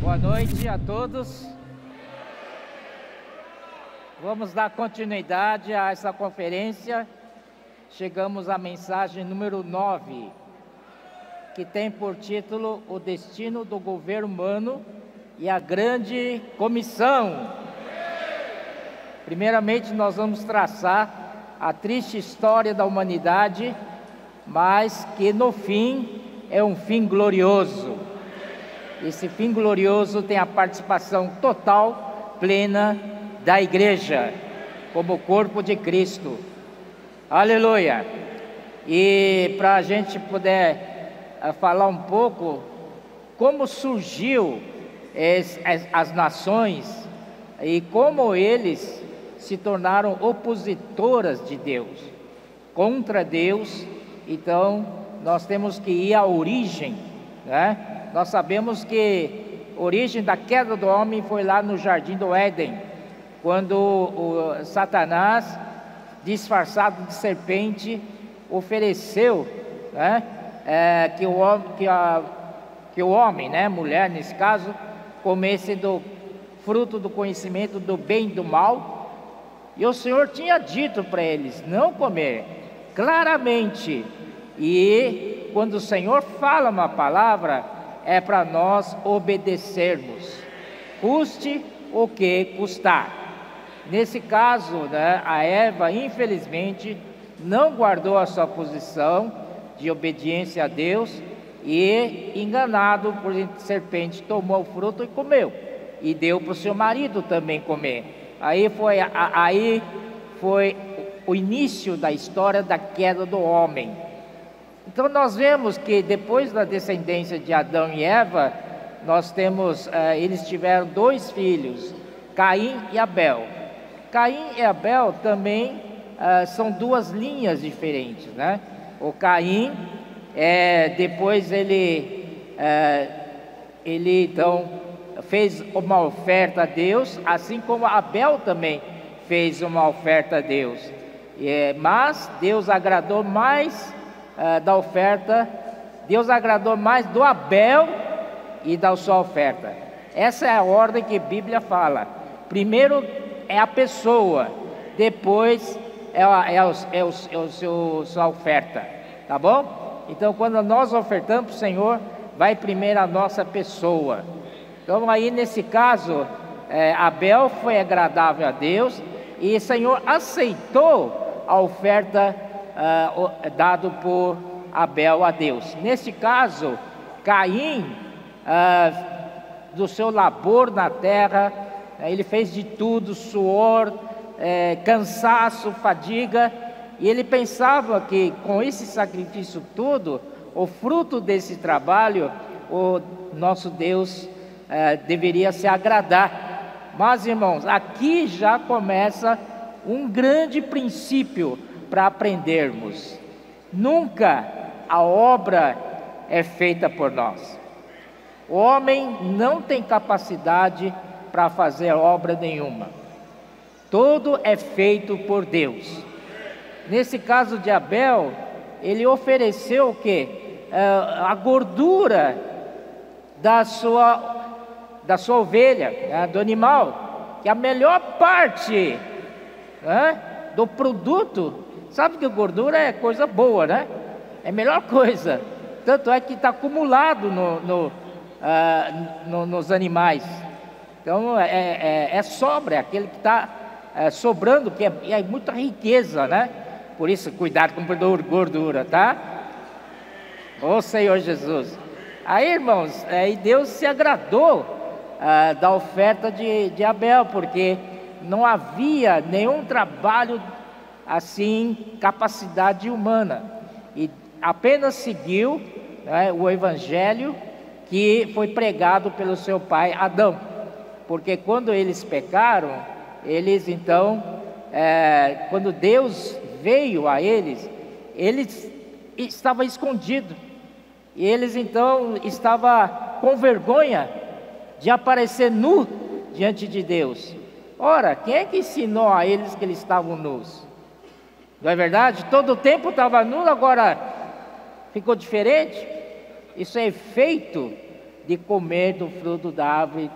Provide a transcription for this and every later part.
Boa noite a todos. Vamos dar continuidade a essa conferência. Chegamos à mensagem número 9, que tem por título O Destino do Governo Humano e a Grande Comissão. Primeiramente, nós vamos traçar a triste história da humanidade, mas que no fim é um fim glorioso. Esse fim glorioso tem a participação total, plena da igreja, como corpo de Cristo. Aleluia! E para a gente poder falar um pouco como surgiu as nações e como eles se tornaram opositoras de Deus, contra Deus. Então nós temos que ir à origem, né? Nós sabemos que a origem da queda do homem foi lá no Jardim do Éden, quando o Satanás, disfarçado de serpente, ofereceu, né, que o homem, né, mulher nesse caso, comesse do fruto do conhecimento do bem e do mal. E o Senhor tinha dito para eles não comer, claramente. E quando o Senhor fala uma palavra, é para nós obedecermos, custe o que custar. Nesse caso, né, a Eva, infelizmente, não guardou a sua posição de obediência a Deus e, enganado por serpente, tomou o fruto e comeu, e deu para o seu marido também comer. Aí foi o início da história da queda do homem. Então nós vemos que depois da descendência de Adão e Eva, nós temos, eles tiveram 2 filhos, Caim e Abel. Caim e Abel também são 2 linhas diferentes, né? O Caim, depois ele então fez uma oferta a Deus, assim como Abel também fez uma oferta a Deus. Mas Deus agradou mais da oferta, Deus agradou mais do Abel e da sua oferta. Essa é a ordem que a Bíblia fala. Primeiro é a pessoa, depois sua oferta, tá bom? Então quando nós ofertamos para o Senhor, vai primeiro a nossa pessoa. Então aí nesse caso, Abel foi agradável a Deus e o Senhor aceitou a oferta dado por Abel a Deus. Nesse caso, Caim, do seu labor na terra, ele fez de tudo, suor, cansaço, fadiga, e ele pensava que com esse sacrifício tudo, o fruto desse trabalho, o nosso Deus deveria se agradar. Mas, irmãos, aqui já começa um grande princípio para aprendermos. Nunca a obra é feita por nós. O homem não tem capacidade para fazer obra nenhuma. Tudo é feito por Deus. Nesse caso de Abel, ele ofereceu o quê? A gordura da sua ovelha, do animal, que é a melhor parte, né, do produto. Sabe que a gordura é coisa boa, né? É a melhor coisa. Tanto é que está acumulado nos animais. Então é sobra, é aquele que está sobrando, que é muita riqueza, né? Por isso, cuidado com gordura, tá? Ô Senhor Jesus. Aí, irmãos, e Deus se agradou da oferta de Abel, porque não havia nenhum trabalho assim, capacidade humana, e apenas seguiu, né, o evangelho que foi pregado pelo seu pai Adão, porque quando eles pecaram, eles então, quando Deus veio a eles, eles estavam escondidos. E eles então estavam com vergonha de aparecer nu diante de Deus. Ora, quem é que ensinou a eles que eles estavam nus? Não é verdade? Todo o tempo estava nu, agora ficou diferente? Isso é efeito de comer do fruto da árvore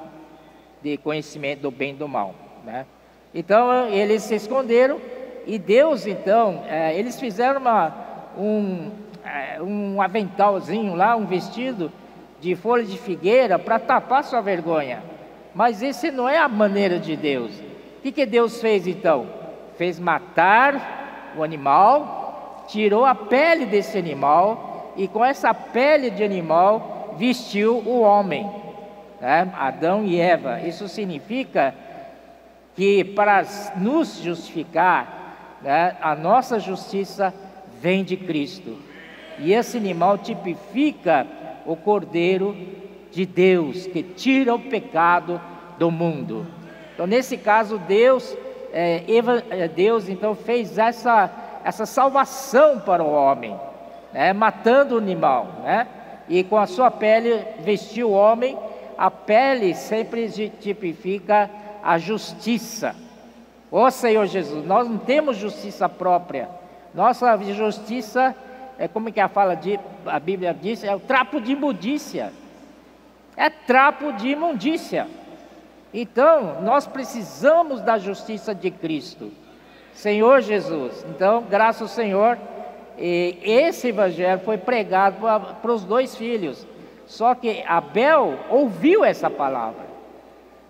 de conhecimento do bem e do mal, né? Então eles se esconderam e Deus então, eles fizeram um aventalzinho lá, um vestido de folha de figueira para tapar sua vergonha. Mas esse não é a maneira de Deus. O que Deus fez então? Fez matar o animal, tirou a pele desse animal e com essa pele de animal vestiu o homem, né? Adão e Eva. Isso significa que para nos justificar, né, a nossa justiça vem de Cristo. E esse animal tipifica o Cordeiro de Deus, que tira o pecado do mundo. Então, nesse caso, Deus então fez essa salvação para o homem, né, matando o animal, né, e com a sua pele vestiu o homem. A pele sempre tipifica a justiça. Ó Senhor Jesus, nós não temos justiça própria. Nossa justiça como que a Bíblia diz, é o trapo de imundícia. É trapo de imundícia. Então, nós precisamos da justiça de Cristo, Senhor Jesus. Então, graças ao Senhor, esse evangelho foi pregado para os dois filhos. Só que Abel ouviu essa palavra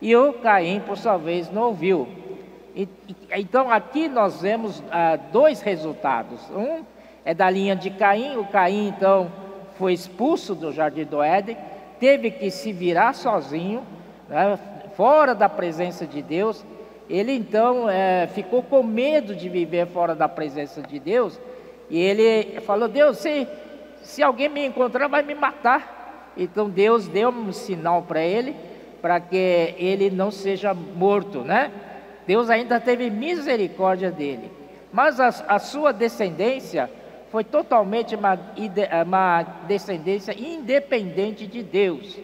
e o Caim, por sua vez, não ouviu. Então, aqui nós vemos dois resultados. Um é da linha de Caim. O Caim, então, foi expulso do Jardim do Éden, teve que se virar sozinho, né, fora da presença de Deus. Ele, então, ficou com medo de viver fora da presença de Deus, e ele falou: Deus, se alguém me encontrar, vai me matar. Então, Deus deu um sinal para ele, para que ele não seja morto, né? Deus ainda teve misericórdia dele. Mas a sua descendência foi totalmente uma descendência independente de Deus.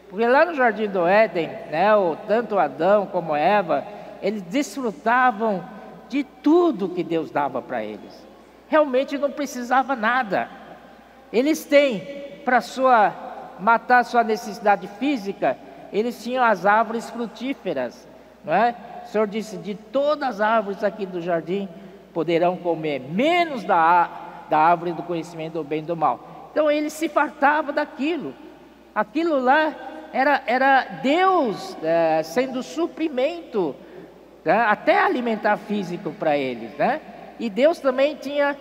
Porque lá no Jardim do Éden, né, tanto Adão como Eva, eles desfrutavam de tudo que Deus dava para eles. Realmente não precisava nada. Eles têm, para matar sua necessidade física, eles tinham as árvores frutíferas, não é? O Senhor disse: de todas as árvores aqui do jardim poderão comer, menos da árvore do conhecimento do bem e do mal. Então eles se fartavam daquilo. Aquilo lá era Deus sendo suprimento, né? Até alimentar físico para eles, né? E Deus também tinha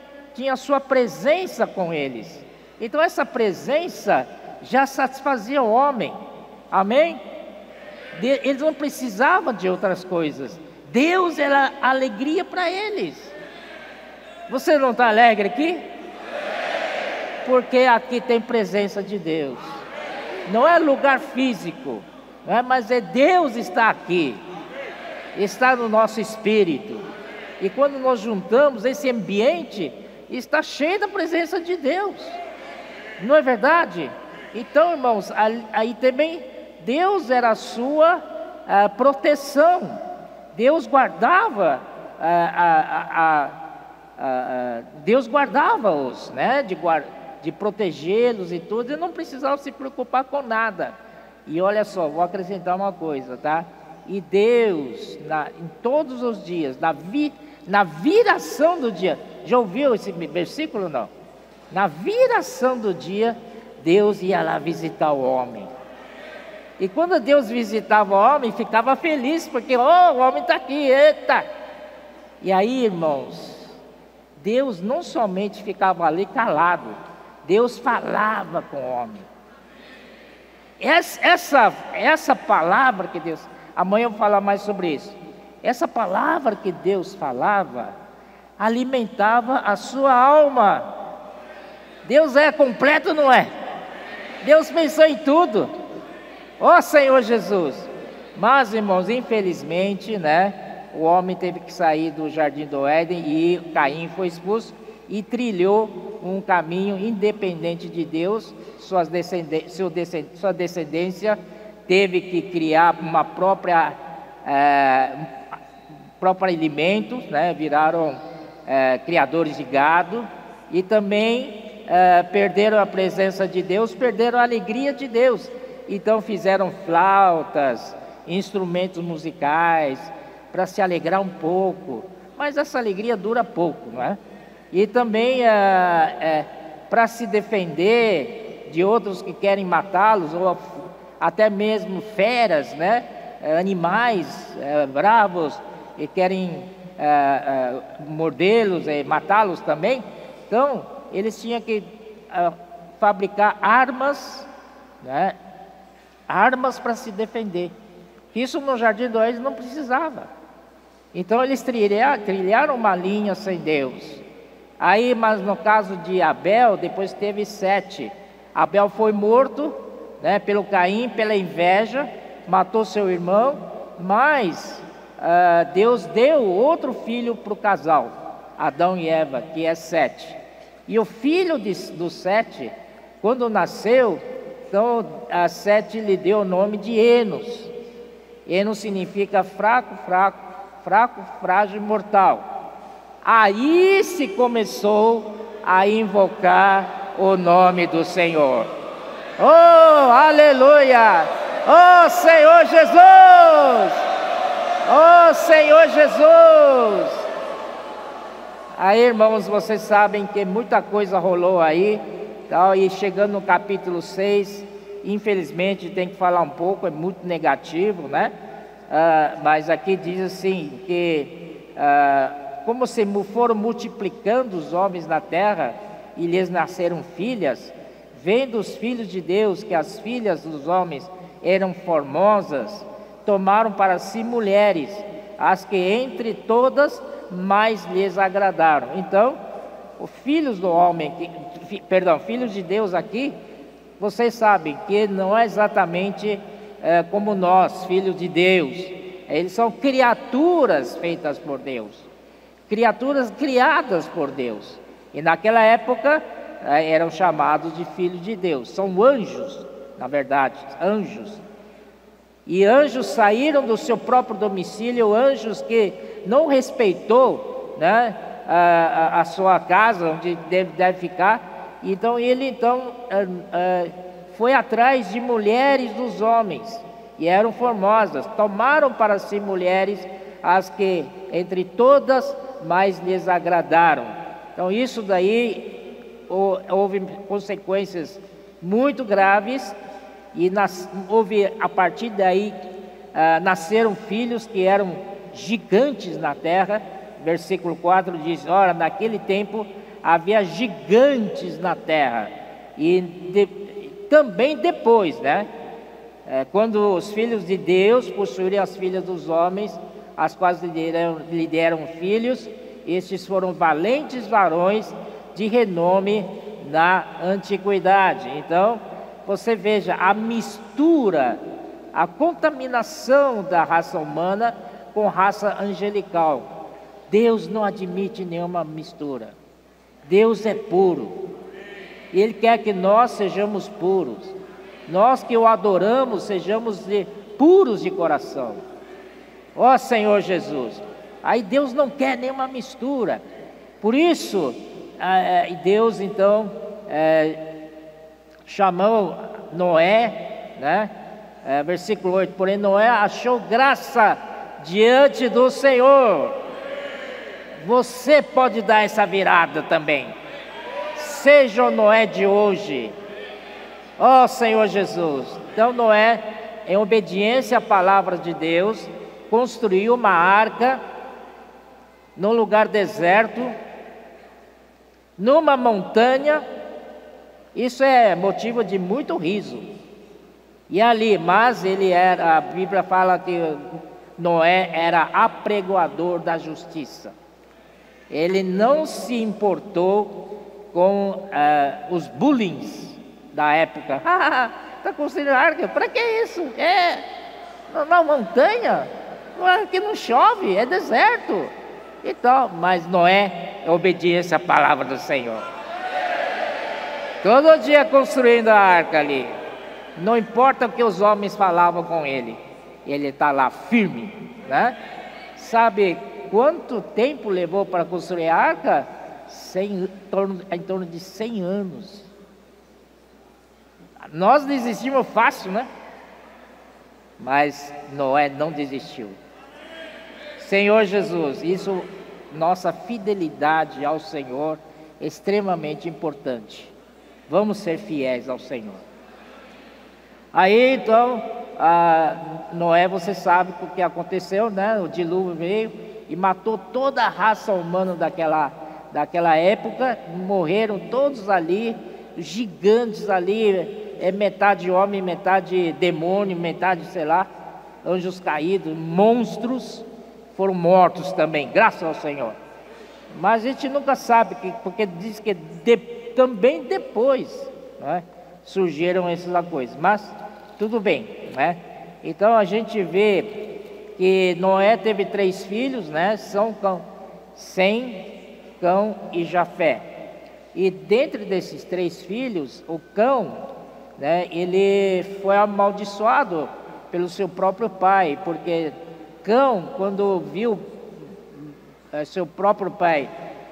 a sua presença com eles. Então essa presença já satisfazia o homem. Amém? Eles não precisavam de outras coisas. Deus era alegria para eles. Você não está alegre aqui? Porque aqui tem presença de Deus. Não é lugar físico, não é? Mas Deus está aqui. Está no nosso espírito. E quando nós juntamos, esse ambiente está cheio da presença de Deus. Não é verdade? Então, irmãos, aí também Deus era a sua proteção. Deus guardava Deus guardava-os, né? De protegê-los e tudo, e não precisava se preocupar com nada. E olha só, vou acrescentar uma coisa, tá? E Deus, em todos os dias, na viração do dia, já ouviu esse versículo? Não? Na viração do dia, Deus ia lá visitar o homem. E quando Deus visitava o homem, ficava feliz, porque o homem está aqui, eita! E aí, irmãos, Deus não somente ficava ali calado, Deus falava com o homem. Essa palavra que Deus... Amanhã eu vou falar mais sobre isso. Essa palavra que Deus falava alimentava a sua alma. Deus é completo, não é? Deus pensou em tudo. Ó Senhor Jesus. Mas, irmãos, infelizmente, né, o homem teve que sair do jardim do Éden e Caim foi expulso e trilhou um caminho independente de Deus. Sua descendência teve que criar uma próprio alimento, né? Viraram criadores de gado e também perderam a presença de Deus, perderam a alegria de Deus. Então fizeram flautas, instrumentos musicais para se alegrar um pouco, mas essa alegria dura pouco, não é? E também para se defender de outros que querem matá-los, ou até mesmo feras, né? Animais bravos e querem mordê-los, matá-los também. Então eles tinham que fabricar armas, né? Armas para se defender. Isso no jardim do Éden não precisava. Então eles trilharam uma linha sem Deus. Aí, mas no caso de Abel, depois teve Sete. Abel foi morto, né, pelo Caim, pela inveja, matou seu irmão, mas Deus deu outro filho para o casal, Adão e Eva, que é Sete. E o filho do Sete, quando nasceu, então a Sete lhe deu o nome de Enos. Enos significa fraco, frágil e mortal. Aí se começou a invocar o nome do Senhor. Oh, aleluia! Oh, Senhor Jesus! Oh, Senhor Jesus! Aí, irmãos, vocês sabem que muita coisa rolou aí, tal, e chegando no capítulo 6, infelizmente tem que falar um pouco, é muito negativo, né? Mas aqui diz assim, que como se foram multiplicando os homens na terra, e lhes nasceram filhas, vendo os filhos de Deus que as filhas dos homens eram formosas, tomaram para si mulheres, as que entre todas mais lhes agradaram. Então, os filhos do homem, filhos de Deus aqui, vocês sabem que não é exatamente como nós, filhos de Deus. Eles são criaturas feitas por Deus, criaturas criadas por Deus. E naquela época eram chamados de filhos de Deus. São anjos, na verdade, anjos. E anjos saíram do seu próprio domicílio, anjos que não respeitou, né, a sua casa, onde deve ficar. Então ele foi atrás de mulheres dos homens, e eram formosas, tomaram para si mulheres, as que entre todas mais lhes agradaram. Então isso daí houve consequências muito graves, e houve, a partir daí nasceram filhos que eram gigantes na terra. Versículo 4 diz: ora, naquele tempo havia gigantes na terra. E também depois, né? Quando os filhos de Deus possuíram as filhas dos homens, as quais lhe deram filhos, estes foram valentes varões de renome na antiguidade. Então, você veja a mistura, a contaminação da raça humana com raça angelical. Deus não admite nenhuma mistura. Deus é puro. Ele quer que nós sejamos puros. Nós que o adoramos, sejamos puros de coração. Ó Senhor Jesus. Aí Deus não quer nenhuma mistura. Por isso, Deus então chamou Noé, né? Versículo 8: porém Noé achou graça diante do Senhor. Você pode dar essa virada também. Seja o Noé de hoje. Ó Senhor Jesus. Então Noé, em obediência à palavra de Deus, construiu uma arca num lugar deserto, numa montanha. Isso é motivo de muito riso. E ali, mas a Bíblia fala que Noé era apregoador da justiça. Ele não se importou com os bullying da época. Está construindo arca? Para que isso? Na montanha? Aqui não chove, é deserto. Então, mas Noé obedece à palavra do Senhor. Todo dia construindo a arca ali. Não importa o que os homens falavam com ele. Ele está lá firme, né? Sabe quanto tempo levou para construir a arca? Em torno de 100 anos. Nós desistimos fácil, né? Mas Noé não desistiu. Senhor Jesus, isso, nossa fidelidade ao Senhor é extremamente importante. Vamos ser fiéis ao Senhor. Aí então, Noé, você sabe o que aconteceu, né? O dilúvio veio e matou toda a raça humana daquela época. Morreram todos ali, gigantes ali, metade homem, metade demônio, metade, sei lá, anjos caídos, monstros foram mortos também, graças ao Senhor. Mas a gente nunca sabe, porque diz que também depois, né, surgiram essas coisas, mas tudo bem, né? Então a gente vê que Noé teve 3 filhos, né? São Sem, Cão e Jafé. E dentre desses 3 filhos, o Cão, né, ele foi amaldiçoado pelo seu próprio pai, porque Cão, quando viu seu próprio pai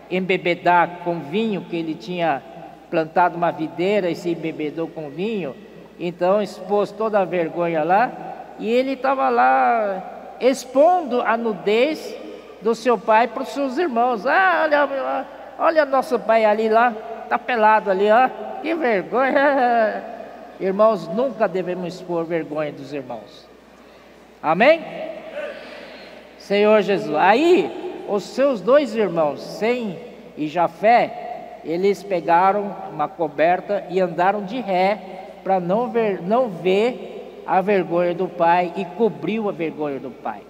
embebedar com vinho, que ele tinha plantado uma videira e se embebedou com vinho, então expôs toda a vergonha lá, e ele estava lá expondo a nudez do seu pai para os seus irmãos. Olha nosso pai ali lá, está pelado ali, ó, que vergonha. Irmãos, nunca devemos expor vergonha dos irmãos. Amém? Senhor Jesus. Aí, os seus 2 irmãos, Sem e Jafé, eles pegaram uma coberta e andaram de ré para não ver a vergonha do pai, e cobriu a vergonha do pai.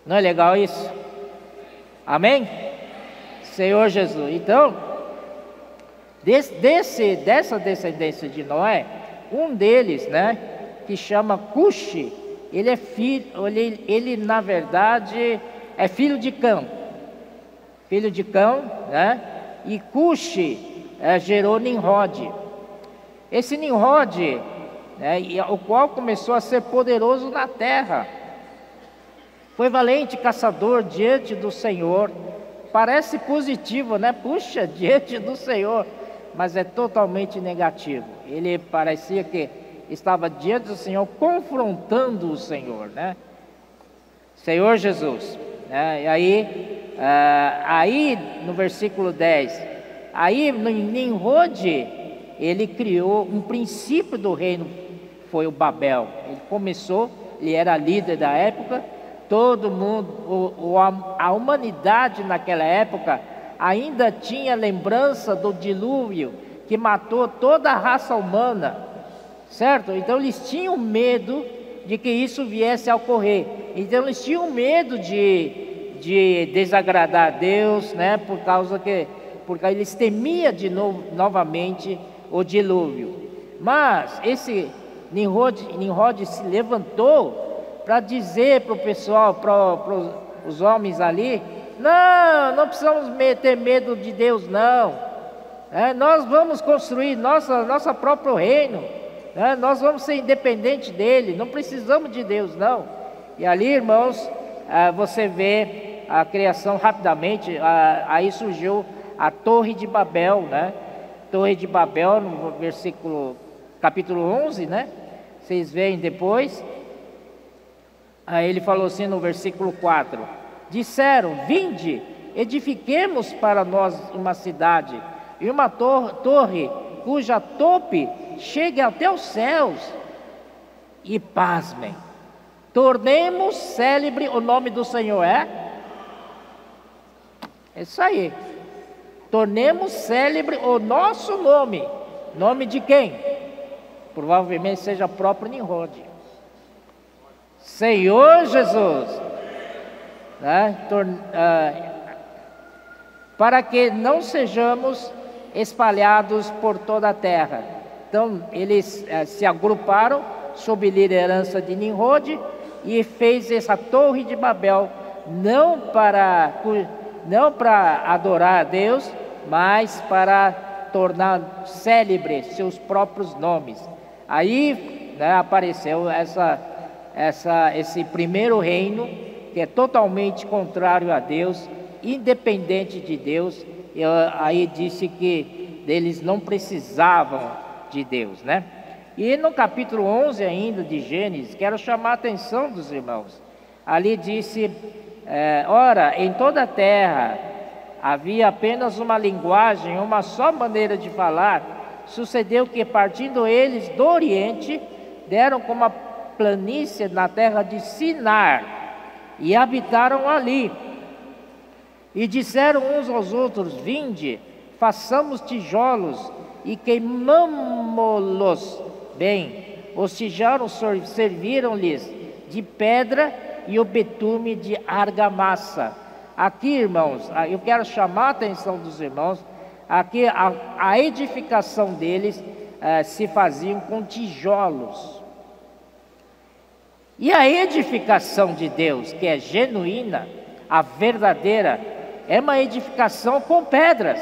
Não é legal isso? Amém? Senhor Jesus. Então, dessa descendência de Noé, um deles, né, que chama Cuxi, ele é filho, ele na verdade é filho de Cão, né? E Cuxi gerou Nimrod. Esse Nimrod, né, o qual começou a ser poderoso na terra, foi valente caçador diante do Senhor. Parece positivo, né? Puxa, diante do Senhor, mas é totalmente negativo. Ele parecia que estava diante do Senhor, confrontando o Senhor, né? Senhor Jesus, né? E aí no versículo 10, aí Nimrod, ele criou um princípio do reino, foi o Babel. Ele começou, ele era líder da época. Todo mundo, a humanidade naquela época ainda tinha lembrança do dilúvio que matou toda a raça humana, certo? Então eles tinham medo de que isso viesse a ocorrer. Então eles tinham medo de desagradar a Deus, né? Porque eles temiam novamente o dilúvio. Mas esse Nimrod se levantou para dizer para o pessoal, para os homens ali: não precisamos ter medo de Deus, não. Nós vamos construir nosso próprio reino, né? Nós vamos ser independentes dele, não precisamos de Deus, não. E ali, irmãos, você vê a criação rapidamente. Aí surgiu a Torre de Babel, né? Torre de Babel, no capítulo 11, né? Vocês veem depois. Aí ele falou assim no versículo 4: disseram: vinde, edifiquemos para nós uma cidade e uma torre cuja tope chegue até os céus, e pasmem, tornemos célebre o nome do Senhor. É isso aí. Tornemos célebre o nosso nome. Nome de quem? Provavelmente seja o próprio Nimrod. Senhor Jesus, né? Para que não sejamos espalhados por toda a terra. Então eles se agruparam sob liderança de Nimrod e fez essa torre de Babel não para adorar a Deus, mas para tornar célebres seus próprios nomes. Aí, né, apareceu esse primeiro reino, que é totalmente contrário a Deus, independente de Deus. Aí disse que eles não precisavam de Deus, né? E no capítulo 11 ainda de Gênesis, quero chamar a atenção dos irmãos. Ali disse, ora, em toda a terra havia apenas uma linguagem, uma só maneira de falar. Sucedeu que, partindo eles do Oriente, deram como uma planície na terra de Sinar, e habitaram ali. E disseram uns aos outros, vinde, façamos tijolos, e queimamo-los bem. Os tijolos serviram-lhes de pedra, e o betume de argamassa. Aqui, irmãos, eu quero chamar a atenção dos irmãos. Aqui a edificação deles se faziam com tijolos. E a edificação de Deus, que é genuína, a verdadeira, é uma edificação com pedras.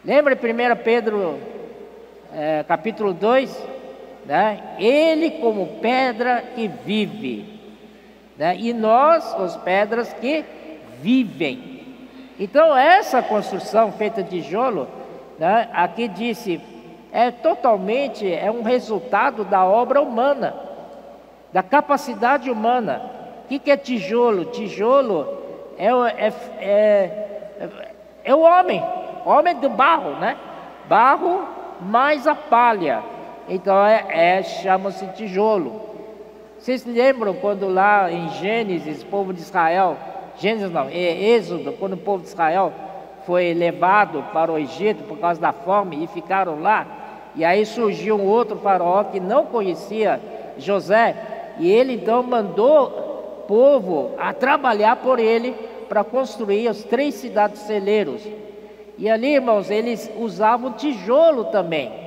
Lembra 1 Pedro capítulo 2? Né? Ele como pedra que vive, né? E nós, as pedras que vivem. Então essa construção feita de tijolo, né, aqui disse, totalmente um resultado da obra humana, da capacidade humana. O que é tijolo? Tijolo é o homem do barro, né? Barro mais a palha. Então chama-se tijolo. Vocês lembram quando lá em Gênesis, o povo de Israel, Êxodo, quando o povo de Israel foi levado para o Egito por causa da fome e ficaram lá, e aí surgiu um outro faraó que não conhecia José, e ele então mandou o povo a trabalhar por ele para construir as 3 cidades celeiros. E ali, irmãos, eles usavam tijolo também.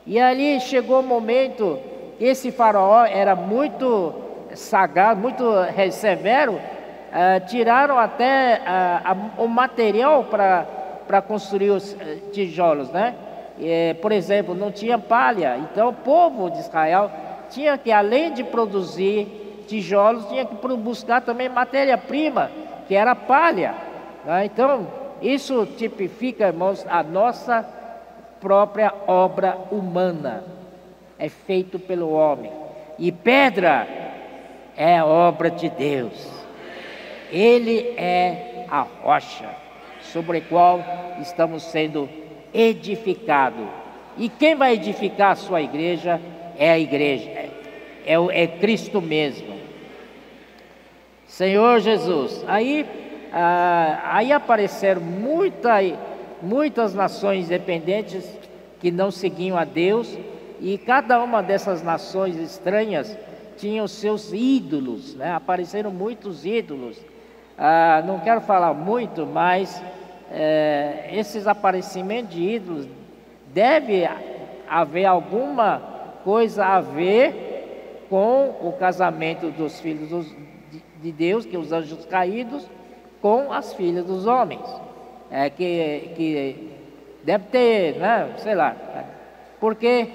E ali chegou o momento, esse faraó era muito sagaz, muito severo, tiraram até o material para construir os tijolos, né? Por exemplo, não tinha palha, então o povo de Israel tinha que, além de produzir tijolos, tinha que buscar também matéria-prima, que era palha, né? Então, isso tipifica, irmãos, a nossa própria obra humana, é feito pelo homem. E pedra é a obra de Deus. Ele é a rocha sobre a qual estamos sendo edificados. E quem vai edificar a sua igreja é a igreja, é Cristo mesmo. Senhor Jesus. Aí apareceram muitas nações independentes que não seguiam a Deus, e cada uma dessas nações estranhas tinha os seus ídolos, né? Apareceram muitos ídolos. Não quero falar muito, mas esses aparecimentos de ídolos deve haver alguma coisa a ver com o casamento dos filhos de Deus, que os anjos caídos, com as filhas dos homens. Que deve ter, né? Sei lá, porque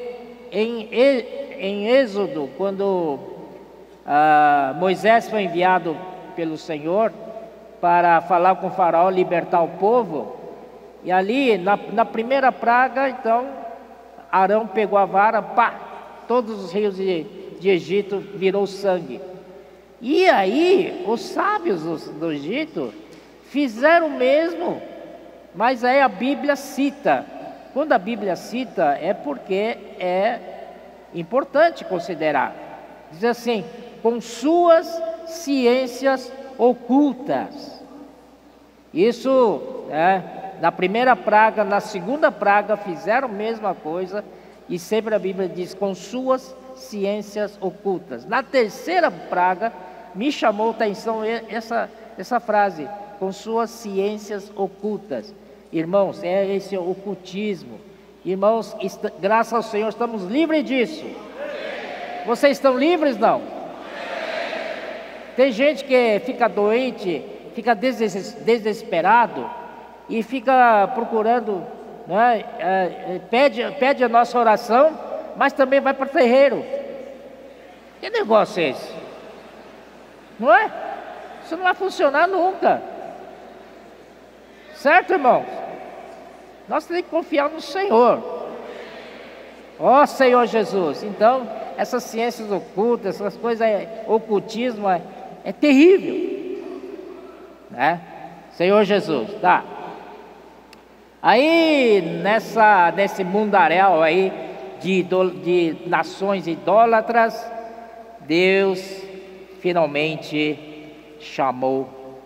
em Êxodo, quando Moisés foi enviado pelo Senhor para falar com o faraó, libertar o povo, e ali na primeira praga, então Arão pegou a vara, todos os rios de Egito virou sangue. E aí os sábios do Egito fizeram o mesmo, mas aí a Bíblia cita. Quando a Bíblia cita, é porque é importante considerar. Diz assim, com suas ciências ocultas. Isso, na primeira praga, na segunda praga, fizeram a mesma coisa, e sempre a Bíblia diz, com suas ciências ocultas. Na terceira praga, me chamou a atenção essa frase, com suas ciências ocultas. Irmãos, é esse ocultismo. Irmãos, graças ao Senhor, estamos livres disso. Vocês estão livres, não? Tem gente que fica doente, fica desesperado e fica procurando, né? Pede a nossa oração, mas também vai para o terreiro. Que negócio é esse? Não é? Isso não vai funcionar nunca. Certo, irmãos? Nós temos que confiar no Senhor. Ó Senhor Jesus. Então, essas ciências ocultas, essas coisas, ocultismo é terrível, né? Senhor Jesus, tá? Aí, nesse mundaréu aí de nações idólatras, Deus finalmente chamou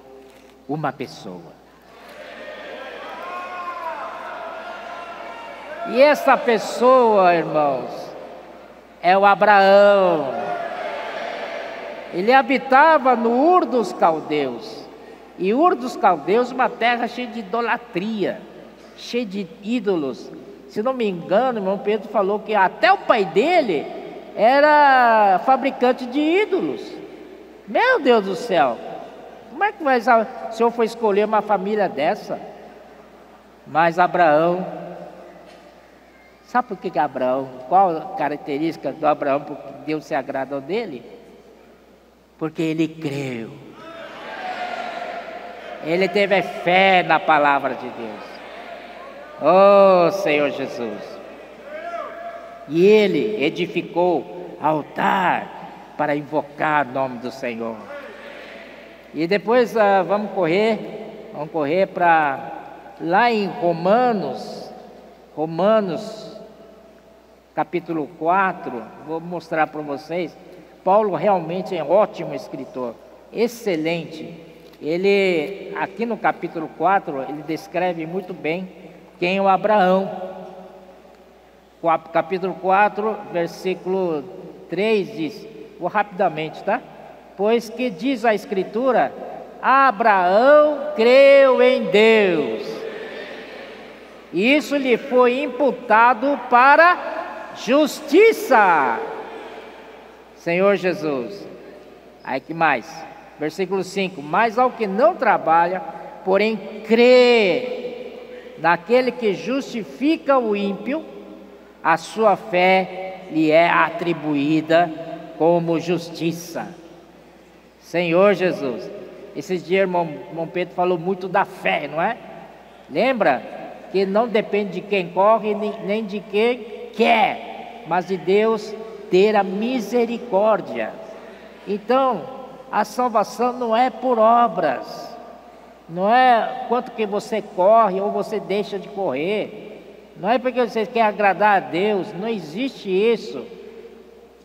uma pessoa. E essa pessoa, irmãos, é o Abraão. Ele habitava no Ur dos Caldeus. E Ur dos Caldeus, uma terra cheia de idolatria, cheia de ídolos. Se não me engano, irmão Pedro falou que até o pai dele era fabricante de ídolos. Meu Deus do céu! Como é que o Senhor foi escolher uma família dessa? Mas Abraão, sabe por que Abraão, qual a característica do Abraão, porque Deus se agradou dele? Porque ele creu. Ele teve fé na palavra de Deus. Oh Senhor Jesus. E ele edificou altar para invocar o nome do Senhor. E depois vamos correr para lá em Romanos capítulo 4, vou mostrar para vocês. Paulo realmente é um ótimo escritor, excelente. Ele, aqui no capítulo 4, ele descreve muito bem quem é o Abraão. Capítulo 4, versículo 3 diz, vou rapidamente, tá? Pois que diz a Escritura, Abraão creu em Deus, e isso lhe foi imputado para justiça. Senhor Jesus. Aí que mais? Versículo 5, mas ao que não trabalha, porém crê naquele que justifica o ímpio, a sua fé lhe é atribuída como justiça. Senhor Jesus. Esses dias irmão Pedro falou muito da fé, não é? Lembra que não depende de quem corre, nem de quem quer, mas de Deus ter a misericórdia. Então, a salvação não é por obras, não é quanto que você corre ou você deixa de correr, não é porque você quer agradar a Deus, não existe isso.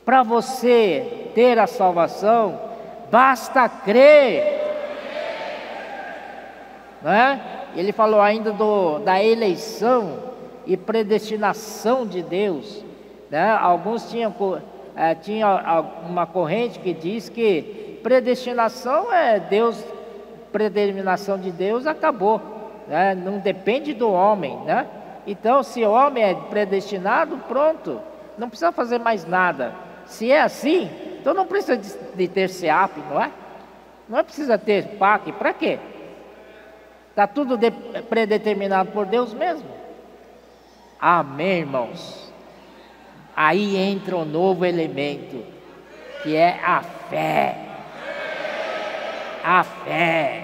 Para você ter a salvação, basta crer, não é? Ele falou ainda da eleição e predestinação de Deus, né? Alguns tinham uma corrente que diz que predestinação é Deus, predeterminação de Deus acabou, né? Não depende do homem, né? Então, se o homem é predestinado, pronto, não precisa fazer mais nada. Se é assim, então não precisa de ter SEAP, não é? Não precisa ter PAC, para quê? Está tudo predeterminado por Deus mesmo. Amém, irmãos? Aí entra um novo elemento, que é a fé. A fé.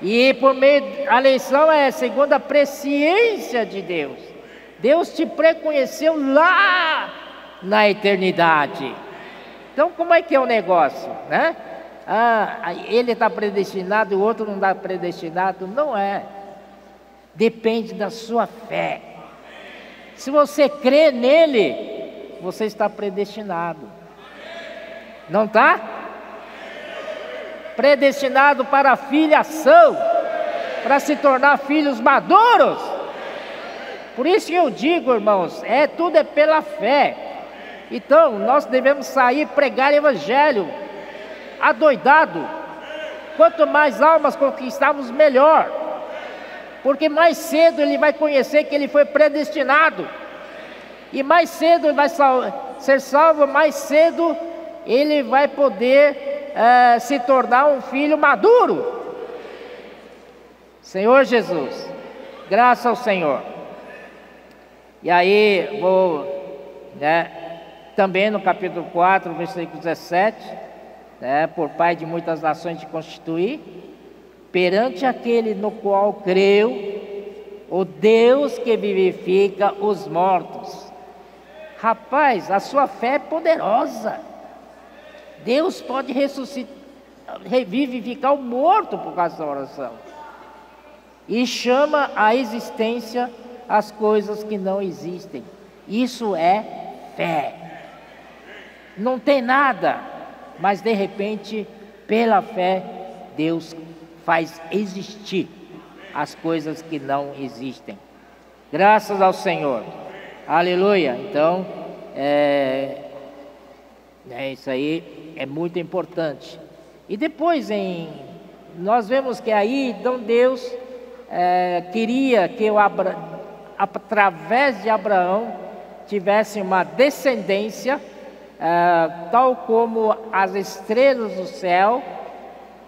E por meio da eleição é segundo a presciência de Deus. Deus te preconheceu lá na eternidade. Então como é que é o negócio, né? Ele está predestinado e o outro não está predestinado. Não é. Depende da sua fé. Se você crê nele, você está predestinado. Não está? Predestinado para a filiação, para se tornar filhos maduros. Por isso que eu digo, irmãos, tudo é pela fé. Então, nós devemos sair e pregar o evangelho, adoidado. Quanto mais almas conquistarmos, melhor. Porque mais cedo ele vai conhecer que ele foi predestinado. E mais cedo ele vai ser salvo, mais cedo ele vai poder se tornar um filho maduro. Senhor Jesus, graças ao Senhor. E aí, também no capítulo 4, versículo 17, por Pai de muitas nações te constituir, perante aquele no qual creu, o Deus que vivifica os mortos. Rapaz, a sua fé é poderosa. Deus pode revivificar o morto por causa da oração. E chama à existência as coisas que não existem. Isso é fé. Não tem nada, mas de repente, pela fé, Deus faz existir as coisas que não existem. Graças ao Senhor. Aleluia. Então, isso aí é muito importante. E depois, nós vemos que aí, então Deus queria que através de Abraão tivesse uma descendência, tal como as estrelas do céu,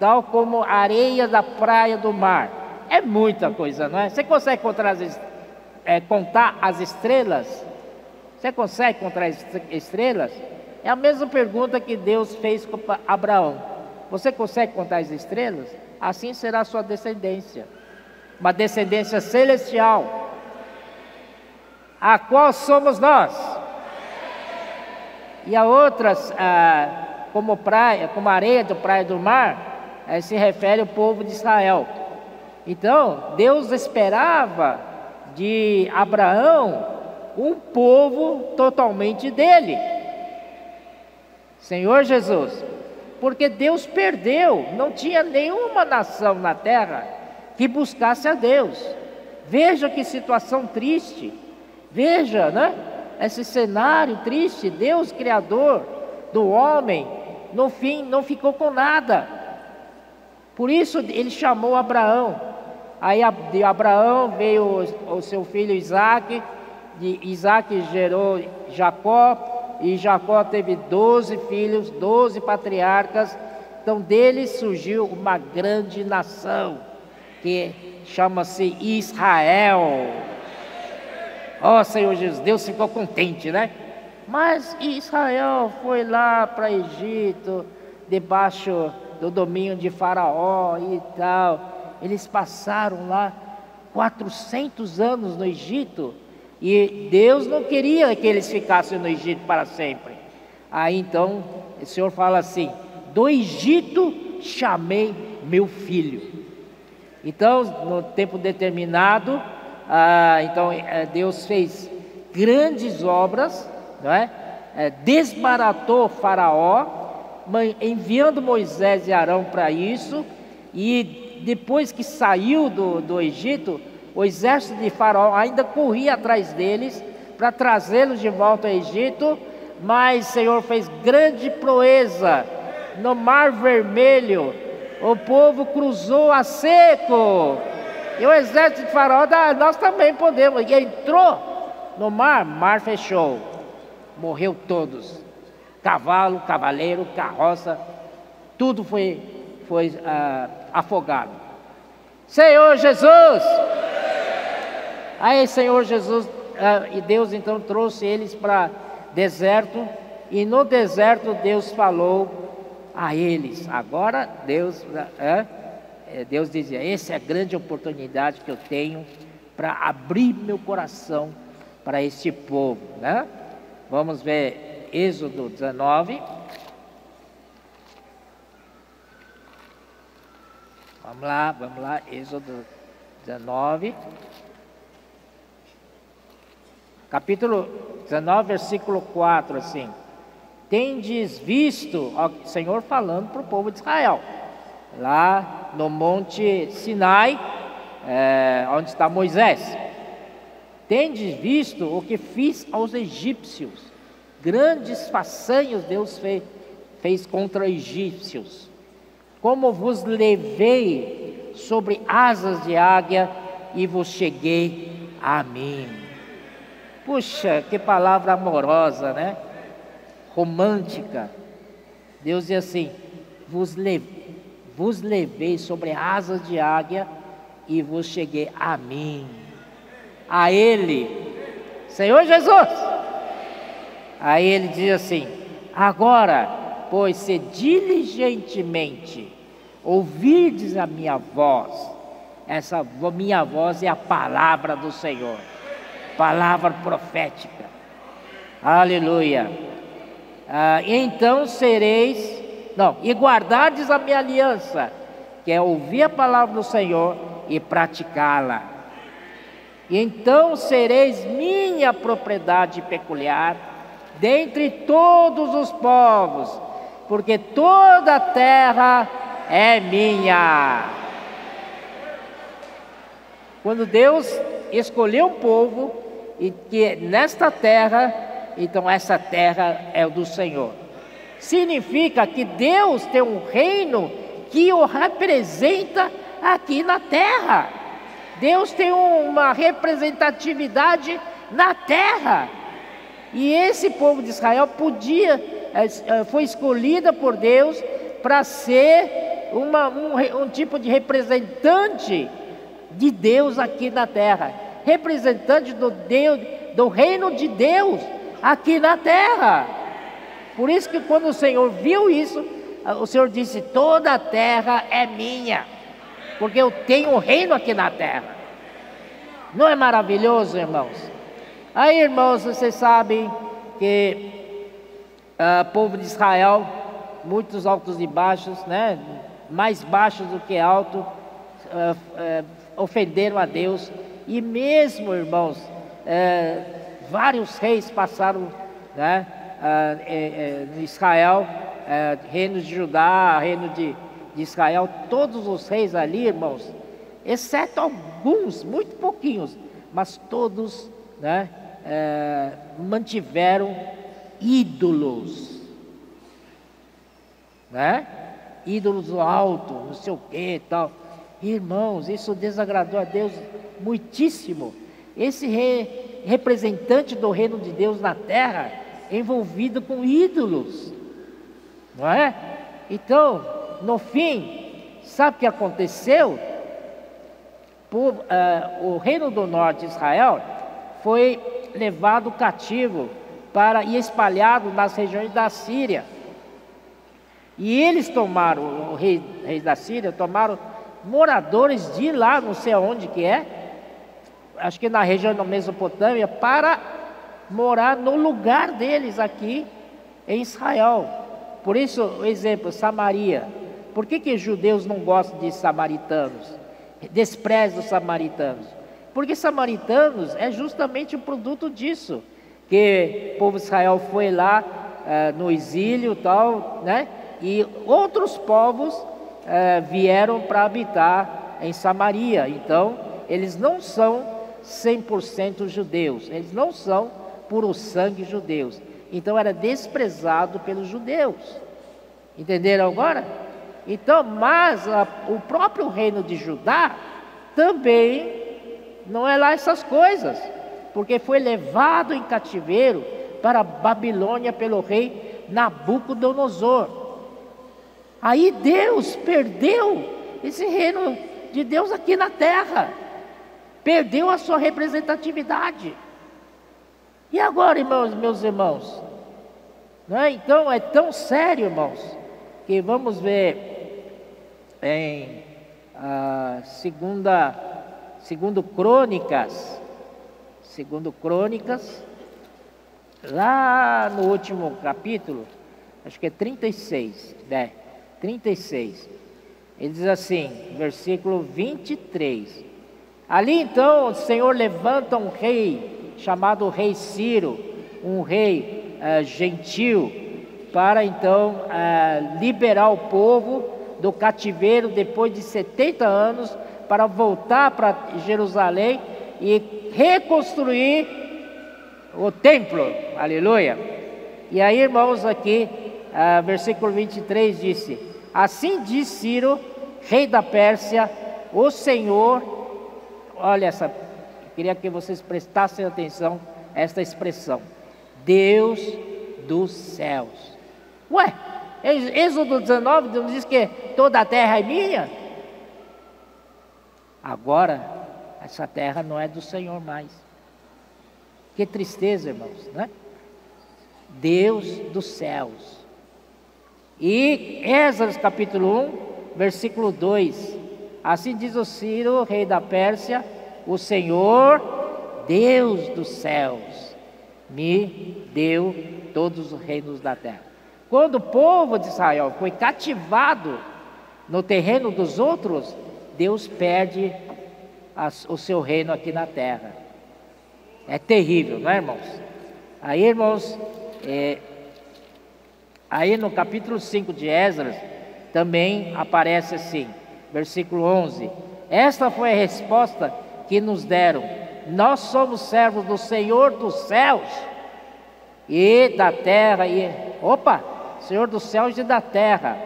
tal como a areia da praia do mar. É muita coisa, não é? Você consegue contar as estrelas? Você consegue contar as estrelas? É a mesma pergunta que Deus fez com Abraão. Você consegue contar as estrelas? Assim será a sua descendência. Uma descendência celestial, a qual somos nós. E a outras, como a areia da praia do mar, se refere ao povo de Israel. Então, Deus esperava de Abraão um povo totalmente dele. Senhor Jesus, porque Deus perdeu, não tinha nenhuma nação na terra que buscasse a Deus. Veja que situação triste, veja, né? Esse cenário triste. Deus, Criador do homem, no fim não ficou com nada. Por isso ele chamou Abraão. Aí de Abraão veio o seu filho Isaac, de Isaac gerou Jacó, e Jacó teve 12 filhos, 12 patriarcas. Então deles surgiu uma grande nação, que chama-se Israel. Ó Senhor Jesus, Deus ficou contente, né? Mas Israel foi lá para Egito, debaixo do domínio de Faraó e tal. Eles passaram lá 400 anos no Egito, e Deus não queria que eles ficassem no Egito para sempre. Aí então o Senhor fala assim: do Egito chamei meu filho. Então, no tempo determinado, Deus fez grandes obras, não é? Desbaratou Faraó, enviando Moisés e Arão para isso. E depois que saiu do Egito, o exército de Faraó ainda corria atrás deles para trazê-los de volta ao Egito. Mas o Senhor fez grande proeza no Mar Vermelho. O povo cruzou a seco, e o exército de Faraó, nós também podemos. E entrou no mar fechou, morreu todos, cavalo, cavaleiro, carroça, tudo foi afogado. Senhor Jesus! Aí Senhor Jesus, e Deus então trouxe eles para deserto, e no deserto Deus falou a eles. Agora Deus dizia: essa é a grande oportunidade que eu tenho para abrir meu coração para este povo, né? Vamos ver Êxodo 19. Vamos lá, Êxodo 19. Capítulo 19, versículo 4, assim: tendes visto, ó, o Senhor falando para o povo de Israel, lá no monte Sinai, onde está Moisés: tendes visto o que fiz aos egípcios, grandes façanhas Deus fez contra os egípcios, como vos levei sobre asas de águia e vos cheguei a mim. Puxa, que palavra amorosa, né? Romântica. Deus diz assim: vos levei sobre asas de águia e vos cheguei a mim, a Ele, Senhor Jesus. Aí Ele diz assim: agora, pois, se diligentemente ouvirdes a minha voz, essa minha voz é a palavra do Senhor, palavra profética, aleluia. Então sereis, e guardardes a minha aliança, que é ouvir a palavra do Senhor e praticá-la. E então sereis minha propriedade peculiar dentre todos os povos, porque toda a terra é minha. Quando Deus escolheu um povo, e que nesta terra, então essa terra é do Senhor. Significa que Deus tem um reino que o representa aqui na terra. Deus tem uma representatividade na terra. E esse povo de Israel foi escolhida por Deus para ser um tipo de representante de Deus aqui na terra, representante do reino de Deus aqui na terra. Por isso que quando o Senhor viu isso, o Senhor disse: toda a terra é minha, porque eu tenho um reino aqui na terra. Não é maravilhoso, irmãos? Aí, irmãos, vocês sabem que o povo de Israel, muitos altos e baixos, né? Mais baixos do que altos, ofenderam a Deus. E mesmo, irmãos, vários reis passaram, né? Em Israel, reino de Judá, reino de Israel, todos os reis ali, irmãos, exceto alguns, muito pouquinhos, mas todos, né, mantiveram ídolos, né? Ídolos do alto, não sei o que e tal. Irmãos, isso desagradou a Deus muitíssimo. Esse representante do reino de Deus na terra, envolvido com ídolos, não é? Então, no fim, sabe o que aconteceu? O reino do norte de Israel foi levado cativo e espalhado nas regiões da Síria. E eles tomaram, reis da Síria, tomaram moradores de lá, não sei aonde que é, acho que na região da Mesopotâmia, para morar no lugar deles aqui em Israel. Por isso, o exemplo, Samaria. Por que judeus não gostam de samaritanos? Desprezam os samaritanos? Porque samaritanos é justamente o produto disso, que o povo de Israel foi lá no exílio e tal, né? E outros povos vieram para habitar em Samaria. Então, eles não são 100% judeus, eles não são puro sangue judeus. Então, era desprezado pelos judeus. Entenderam agora? Então, mas o próprio reino de Judá também não é lá essas coisas, porque foi levado em cativeiro para a Babilônia pelo rei Nabucodonosor. Aí Deus perdeu esse reino de Deus aqui na terra, perdeu a sua representatividade. E agora, irmãos, meus irmãos, né? Então é tão sério, irmãos, que vamos ver em segundo Crônicas, lá no último capítulo, acho que é 36, né? 36, ele diz assim, versículo 23: ali então o Senhor levanta um rei, chamado rei Ciro, um rei gentil, para então liberar o povo do cativeiro depois de 70 anos, para voltar para Jerusalém e reconstruir o templo, aleluia. E aí, irmãos, aqui, versículo 23 disse: assim diz Ciro, rei da Pérsia, o Senhor, olha essa, queria que vocês prestassem atenção esta expressão: Deus dos céus. Ué, Êxodo 19 não diz que toda a terra é minha? Agora, essa terra não é do Senhor mais. Que tristeza, irmãos, né? Deus dos céus. E Esdras capítulo 1, versículo 2: assim diz o Ciro, rei da Pérsia: o Senhor, Deus dos céus, me deu todos os reinos da terra. Quando o povo de Israel foi cativado no terreno dos outros, Deus perde o seu reino aqui na terra. É terrível, não é, irmãos? Aí, irmãos, aí no capítulo 5 de Esdras, também aparece assim, versículo 11: esta foi a resposta que nos deram: nós somos servos do Senhor dos céus e da terra, Senhor dos céus e da terra,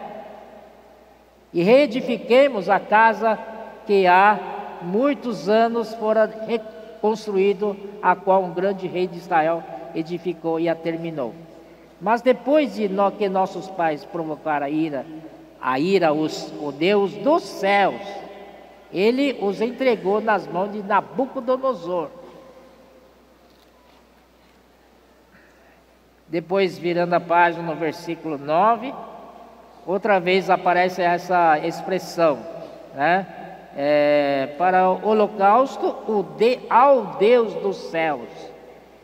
e reedifiquemos a casa que há muitos anos fora reconstruído, a qual um grande rei de Israel edificou e a terminou. Mas depois de que nossos pais provocaram o Deus dos céus, ele os entregou nas mãos de Nabucodonosor. Depois, virando a página no versículo 9, outra vez aparece essa expressão, né? Para o holocausto, ao Deus dos céus.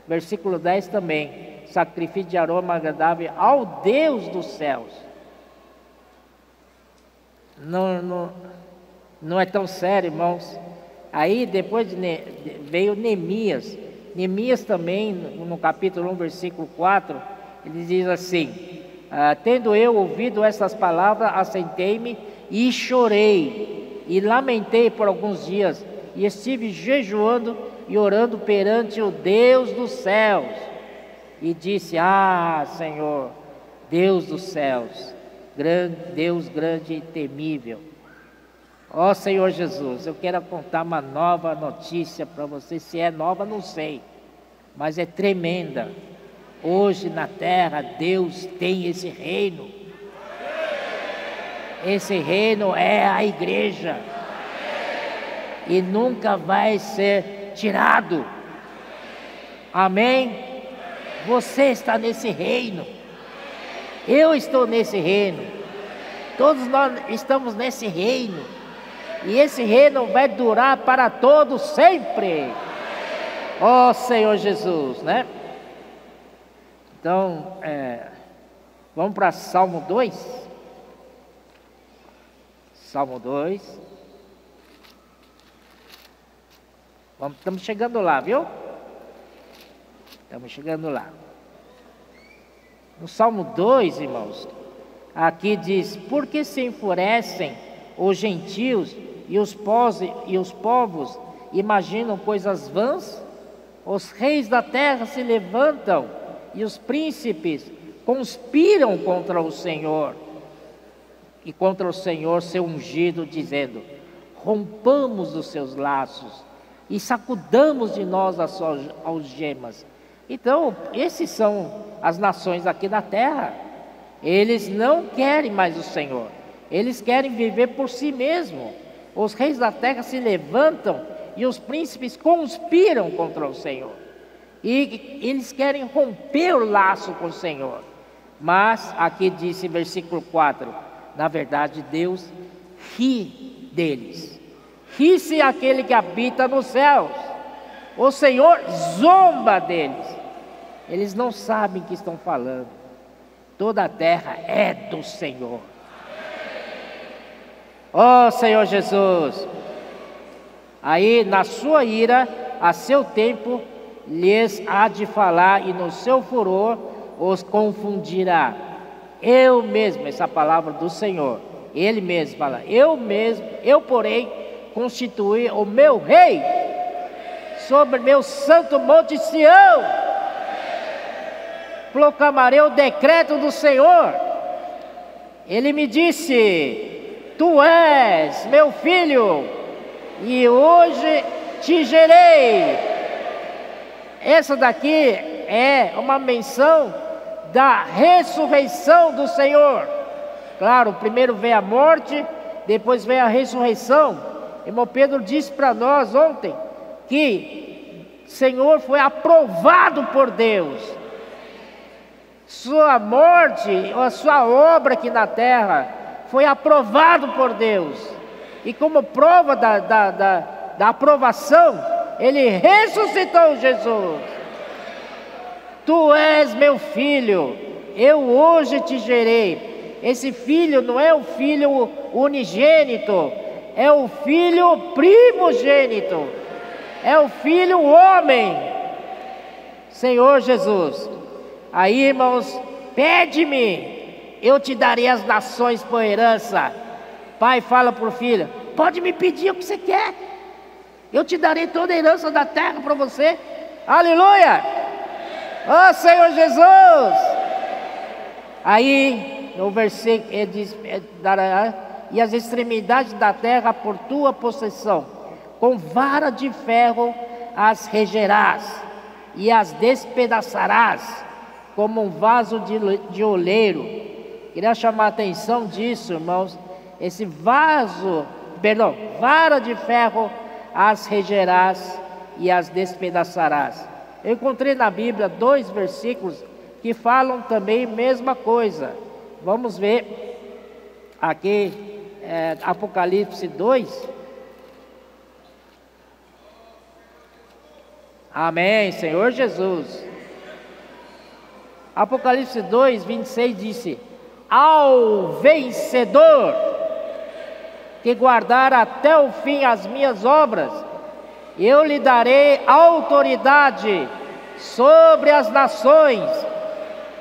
Versículo 10 também: sacrifício de aroma agradável ao Deus dos céus. Não é tão sério, irmãos. Aí depois veio Neemias. Neemias também, no capítulo 1, versículo 4, ele diz assim: tendo eu ouvido essas palavras, assentei-me e chorei, e lamentei por alguns dias, e estive jejuando e orando perante o Deus dos céus, e disse: Senhor, Deus dos céus, Deus grande e temível. Ó Senhor Jesus, eu quero contar uma nova notícia para você. Se é nova, não sei, mas é tremenda. Hoje na terra, Deus tem esse reino. Esse reino é a igreja, e nunca vai ser tirado. Amém? Você está nesse reino, eu estou nesse reino, todos nós estamos nesse reino, e esse reino vai durar para todos sempre. Ó Senhor Jesus, né? Então, vamos para Salmo 2. Salmo 2. Estamos chegando lá, viu? Estamos chegando lá. No Salmo 2, irmãos, aqui diz: por que se enfurecem os gentios e os povos imaginam coisas vãs? Os reis da terra se levantam e os príncipes conspiram contra o Senhor e contra o Senhor seu ungido, dizendo: rompamos os seus laços e sacudamos de nós as suas algemas. Então, esses são as nações aqui da terra. Eles não querem mais o Senhor, eles querem viver por si mesmos. Os reis da terra se levantam e os príncipes conspiram contra o Senhor, e eles querem romper o laço com o Senhor. Mas aqui diz em versículo 4: na verdade Deus ri deles. Ri-se aquele que habita nos céus, o Senhor zomba deles. Eles não sabem o que estão falando. Toda a terra é do Senhor. Ó Senhor Jesus. Aí na sua ira, a seu tempo, lhes há de falar, e no seu furor os confundirá. Eu mesmo, essa palavra do Senhor, Ele mesmo fala: eu porém constituí o meu rei sobre meu santo monte Sião. Proclamarei o decreto do Senhor. Ele me disse: tu és meu filho, e hoje te gerei. Essa daqui é uma menção da ressurreição do Senhor. Claro, primeiro vem a morte, depois vem a ressurreição. Irmão Pedro disse para nós ontem que o Senhor foi aprovado por Deus. Sua morte, a sua obra aqui na terra, foi aprovado por Deus. E como prova da aprovação, Ele ressuscitou Jesus. Tu és meu filho, eu hoje te gerei. Esse filho não é o filho unigênito, é o filho primogênito, é o filho homem, Senhor Jesus. Aí, irmãos, pede-me, eu te darei as nações por herança. Pai fala para o filho: pode me pedir o que você quer, eu te darei toda a herança da terra para você. Aleluia! Ó Senhor Jesus! Aí no versículo ele diz: e as extremidades da terra por tua possessão, com vara de ferro as regerás e as despedaçarás como um vaso de oleiro. Queria chamar a atenção disso, irmãos. Esse vara de ferro as regerás e as despedaçarás. Eu encontrei na Bíblia 2 versículos que falam também a mesma coisa. Vamos ver aqui, Apocalipse 2. Amém, Senhor Jesus. Apocalipse 2, 26 disse: ao vencedor que guardar até o fim as minhas obras, eu lhe darei autoridade sobre as nações,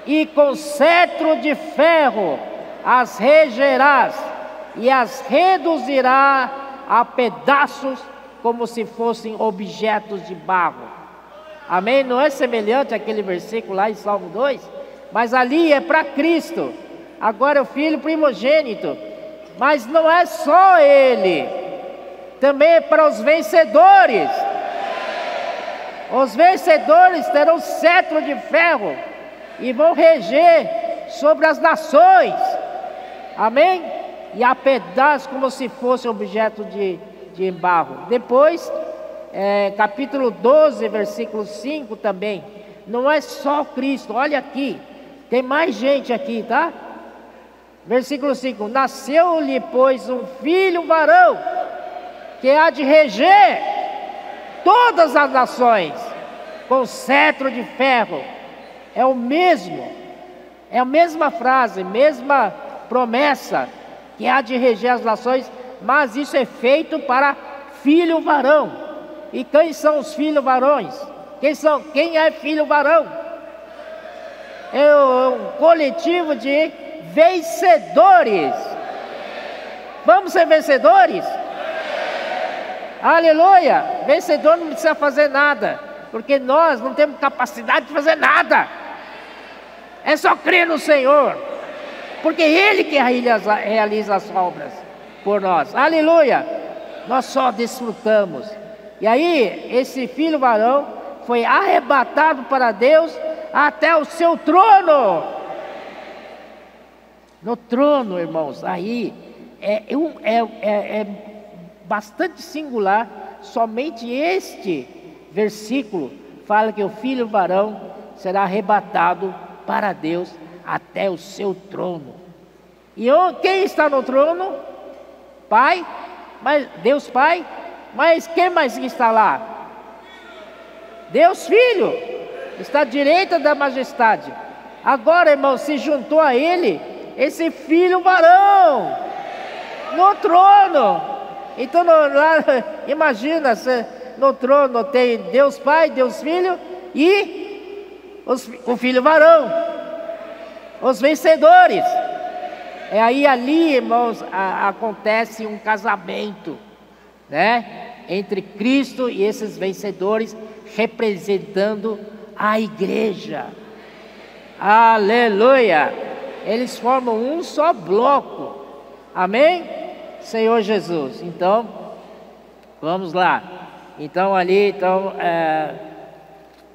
e com cetro de ferro as regerás e as reduzirá a pedaços como se fossem objetos de barro. Amém? Não é semelhante àquele versículo lá em Salmo 2, mas ali é para Cristo. Agora é o filho primogênito, mas não é só ele, também é para os vencedores. Os vencedores terão cetro de ferro e vão reger sobre as nações. Amém? E a pedaços como se fosse objeto de barro. Depois, capítulo 12, versículo 5 também. Não é só Cristo, olha aqui, tem mais gente aqui, tá? Versículo 5: nasceu-lhe, pois, um filho varão, que há de reger todas as nações, com cetro de ferro. É o mesmo, é a mesma frase, mesma promessa, que há de reger as nações, mas isso é feito para filho varão. E quem são os filhos varões? Quem é filho varão? É um coletivo de vencedores. Vamos ser vencedores? Aleluia! Vencedor não precisa fazer nada, porque nós não temos capacidade de fazer nada. É só crer no Senhor, porque Ele que realiza as obras por nós. Aleluia! Nós só desfrutamos. E aí, esse filho varão foi arrebatado para Deus até o seu trono. No trono, irmãos, aí é bastante singular. Somente este versículo fala que o filho varão será arrebatado para Deus até o seu trono. E quem está no trono? Pai, mas Deus Pai. Mas quem mais está lá? Deus Filho, está à direita da majestade. Agora, irmão, se juntou a ele esse filho varão no trono. Então, imagina, no trono tem Deus Pai, Deus Filho e o filho varão, os vencedores. Aí ali, irmãos, acontece um casamento, né, entre Cristo e esses vencedores, representando a igreja. Aleluia! Eles formam um só bloco. Amém? Senhor Jesus. Então, vamos lá. Então ali,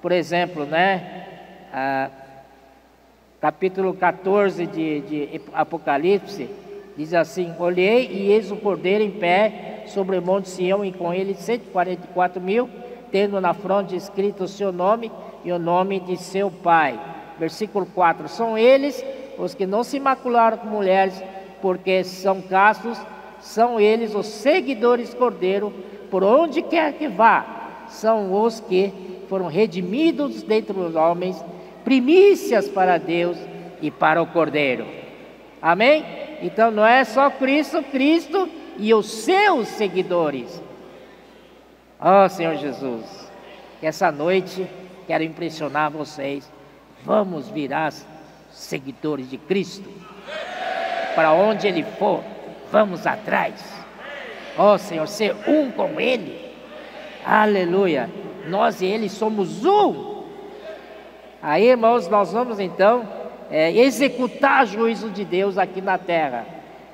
por exemplo, né? Capítulo 14 de Apocalipse, diz assim: olhei e eis o Cordeiro em pé sobre o monte Sião, e com ele 144.000, tendo na fronte escrito o seu nome e o nome de seu pai. Versículo 4: são eles os que não se macularam com mulheres, porque são castos, são eles os seguidores do Cordeiro, por onde quer que vá, são os que foram redimidos dentre os homens, primícias para Deus e para o Cordeiro. Amém? Então não é só Cristo, Cristo e os seus seguidores. Oh Senhor Jesus, que essa noite quero impressionar vocês. Vamos virar seguidores de Cristo. Para onde Ele for, vamos atrás. Oh Senhor, ser um com Ele. Aleluia. Nós e Ele somos um. Aí, irmãos, nós vamos então executar o juízo de Deus aqui na terra.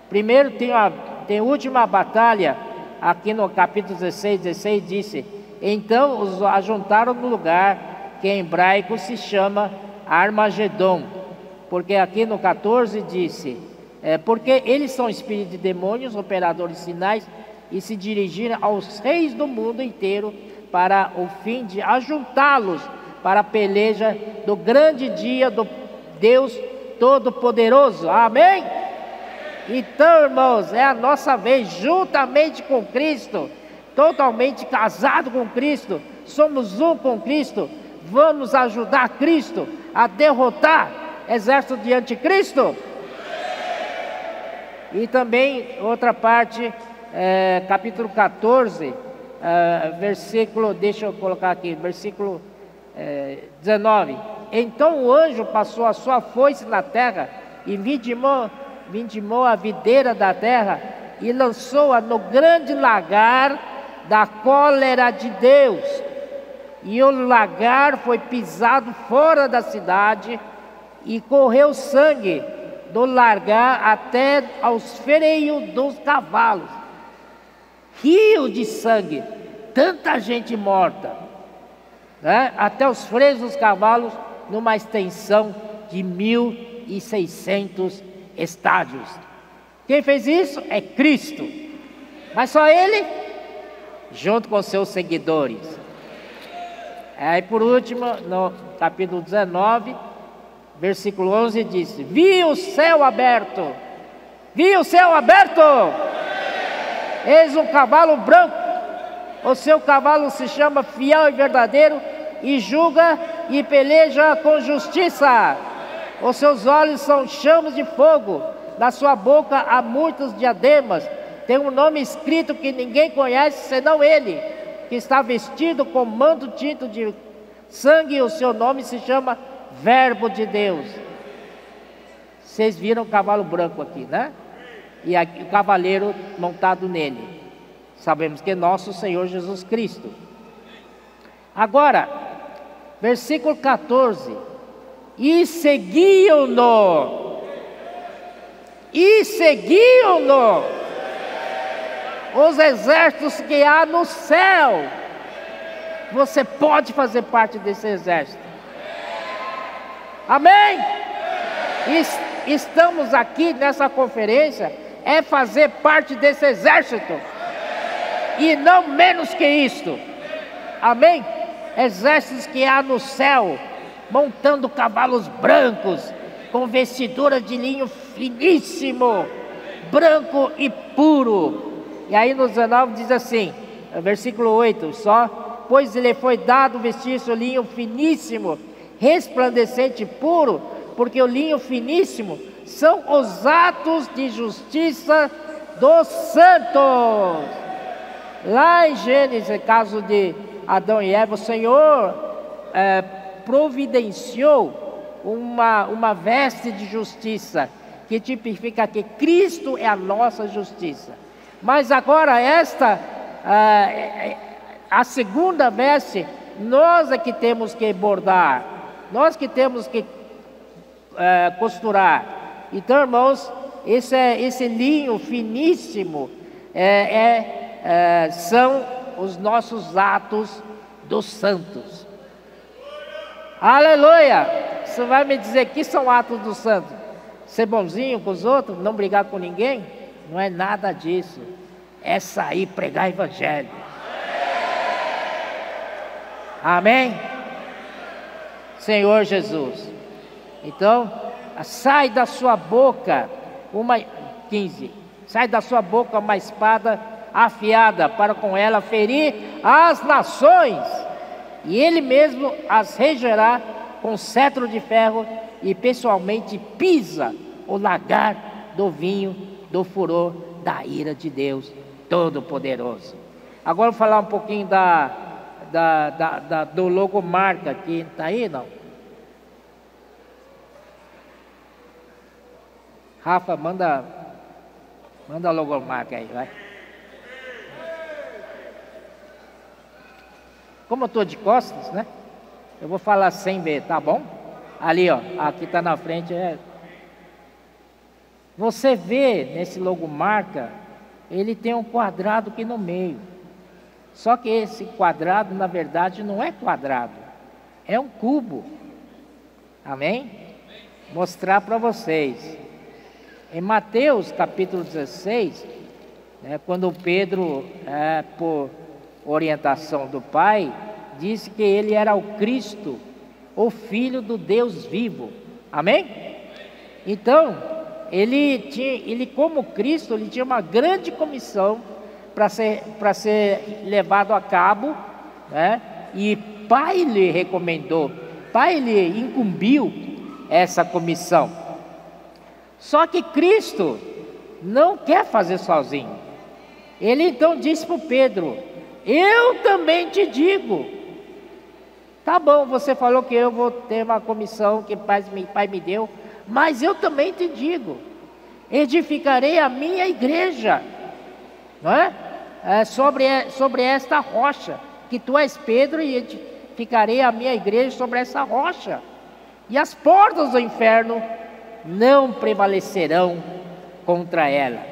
Primeiro tem a última batalha, aqui no capítulo 16 disse: então os ajuntaram no lugar que em hebraico se chama Armagedon, porque aqui no 14 disse, porque eles são espíritos de demônios, operadores de sinais, e se dirigiram aos reis do mundo inteiro para o fim de ajuntá-los para a peleja do grande dia do Deus Todo-Poderoso. Amém? Então, irmãos, é a nossa vez, juntamente com Cristo, totalmente casado com Cristo, somos um com Cristo. Vamos ajudar Cristo a derrotar exército de anticristo. E também outra parte, capítulo 14, versículo, deixa eu colocar aqui, versículo 19. Então o anjo passou a sua foice na terra e vindimou a videira da terra e lançou-a no grande lagar da cólera de Deus. E o lagar foi pisado fora da cidade e correu sangue do lagar até aos freios dos cavalos. Rio de sangue, tanta gente morta, né? Até os freios dos cavalos, numa extensão de 1.600 estádios. Quem fez isso é Cristo, mas só Ele, junto com seus seguidores. Aí por último, no capítulo 19, versículo 11 diz: vi o céu aberto, eis um cavalo branco, o seu cavalo se chama Fiel e Verdadeiro, e julga e peleja com justiça. Os seus olhos são chamas de fogo, na sua boca há muitas diademas. Tem um nome escrito que ninguém conhece senão ele, que está vestido com manto tinto de sangue, e o seu nome se chama Verbo de Deus. Vocês viram o cavalo branco aqui, né? E aqui, o cavaleiro montado nele, sabemos que é nosso Senhor Jesus Cristo. Agora, versículo 14: e seguiam-no, os exércitos que há no céu. Você pode fazer parte desse exército. Amém? Estamos aqui nessa conferência fazer parte desse exército, e não menos que isto. Amém? Exércitos que há no céu, montando cavalos brancos, com vestiduras de linho finíssimo, branco e puro. E aí no 19 diz assim, versículo 8 só: pois lhe foi dado vestir-se o linho finíssimo, resplandecente e puro, porque o linho finíssimo são os atos de justiça dos santos. Lá em Gênesis, caso de Adão e Eva, o Senhor providenciou uma veste de justiça, que tipifica que Cristo é a nossa justiça. Mas agora a segunda veste, nós é que temos que bordar, nós que temos que costurar. Então, irmãos, esse linho finíssimo são os nossos atos dos santos. Aleluia! Você vai me dizer que são atos dos santos? Ser bonzinho com os outros, não brigar com ninguém? Não é nada disso. É sair pregar evangelho. Amém? Senhor Jesus. Então, sai da sua boca 15. Sai da sua boca uma espada afiada, para com ela ferir as nações, e ele mesmo as regerá com cetro de ferro, e pessoalmente pisa o lagar do vinho do furor da ira de Deus Todo-Poderoso. Agora eu vou falar um pouquinho do logomarca, que está aí, não? Rafa, manda a logomarca aí, vai. Como eu estou de costas, né? Eu vou falar sem ver, tá bom? Ali, ó, aqui está na frente. Você vê nesse logomarca, ele tem um quadrado aqui no meio. Só que esse quadrado, na verdade, não é quadrado, é um cubo. Amém? Mostrar para vocês. Em Mateus capítulo 16, quando Pedro, por orientação do Pai, disse que ele era o Cristo, o Filho do Deus vivo. Amém? Então, ele como Cristo, ele tinha uma grande comissão para ser levado a cabo, né? E Pai lhe recomendou, Pai lhe incumbiu essa comissão. Só que Cristo não quer fazer sozinho. Ele então disse para Pedro: eu também te digo. Tá bom, você falou que eu vou ter uma comissão que Pai me deu, mas eu também te digo: edificarei a minha igreja, não é? Sobre esta rocha, que tu és Pedro, e edificarei a minha igreja sobre essa rocha, e as portas do inferno não prevalecerão contra ela.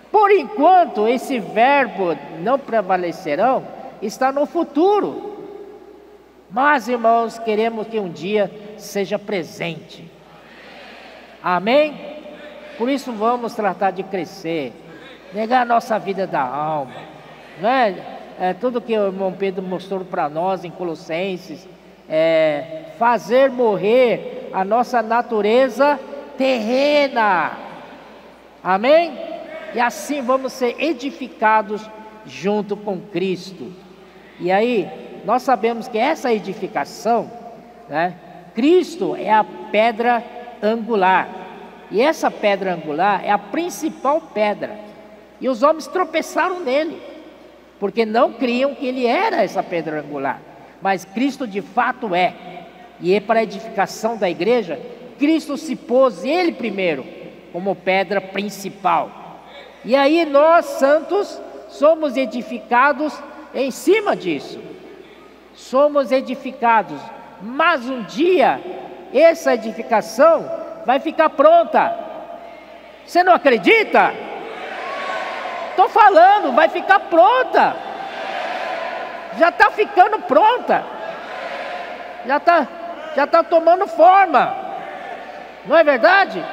Por enquanto, esse verbo não prevalecerão está no futuro, mas, irmãos, queremos que um dia seja presente. Amém? Por isso vamos tratar de crescer, negar a nossa vida da alma, não é? Tudo que o irmão Pedro mostrou para nós em Colossenses, fazer morrer a nossa natureza terrena. Amém? E assim vamos ser edificados junto com Cristo. E aí, nós sabemos que essa edificação, né, Cristo é a pedra angular. E essa pedra angular é a principal pedra. E os homens tropeçaram nele, porque não criam que ele era essa pedra angular. Mas Cristo de fato é. E para a edificação da igreja, Cristo se pôs ele primeiro como pedra principal. E aí nós, santos, somos edificados em cima disso. Somos edificados, mas um dia essa edificação vai ficar pronta. Você não acredita? Estou falando, vai ficar pronta. Já está ficando pronta. Já está tomando forma. Não é verdade?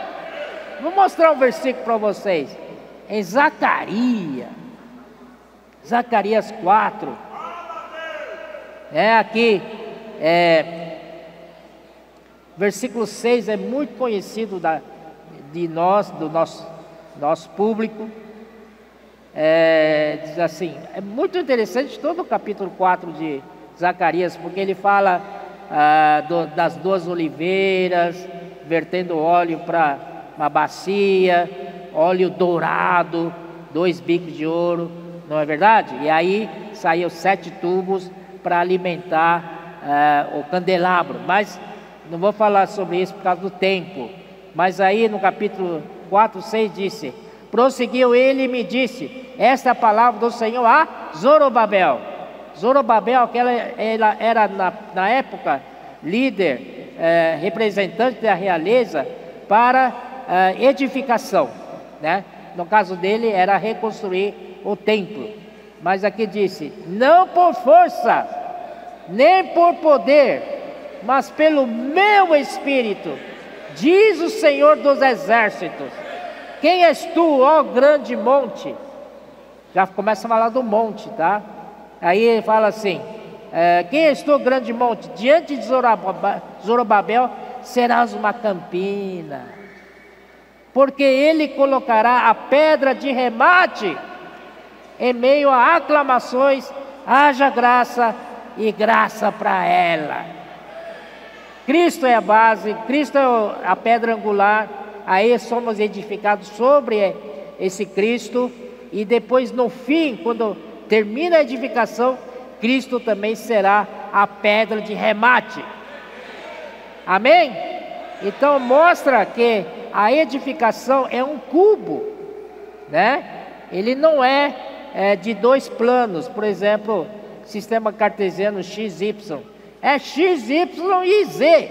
Vou mostrar um versículo para vocês. Em Zacarias 4. Aqui, versículo 6 é muito conhecido do nosso público. Diz assim, é muito interessante todo o capítulo 4 de Zacarias, porque ele fala das duas oliveiras, vertendo óleo para uma bacia, óleo dourado, 2 bicos de ouro, não é verdade? E aí saiu 7 tubos para alimentar o candelabro. Mas não vou falar sobre isso por causa do tempo. Mas aí no capítulo 4, 6 disse: prosseguiu ele e me disse: esta é a palavra do Senhor a Zorobabel. Zorobabel, que ela era na época líder, representante da realeza para edificação, né? No caso dele era reconstruir o templo. Mas aqui disse: não por força, nem por poder, mas pelo meu Espírito, diz o Senhor dos Exércitos. Quem és tu, ó grande monte? Já começa a falar do monte, tá? Aí ele fala assim, quem és tu, grande monte? Diante de Zorobabel serás uma campina, porque ele colocará a pedra de remate em meio a aclamações, haja graça e graça para ela. Cristo é a base, Cristo é a pedra angular, aí somos edificados sobre esse Cristo, e depois no fim, quando termina a edificação, Cristo também será a pedra de remate. Amém? Então mostra que a edificação é um cubo, né? Ele não é de dois planos, por exemplo, sistema cartesiano XY, é XY e Z,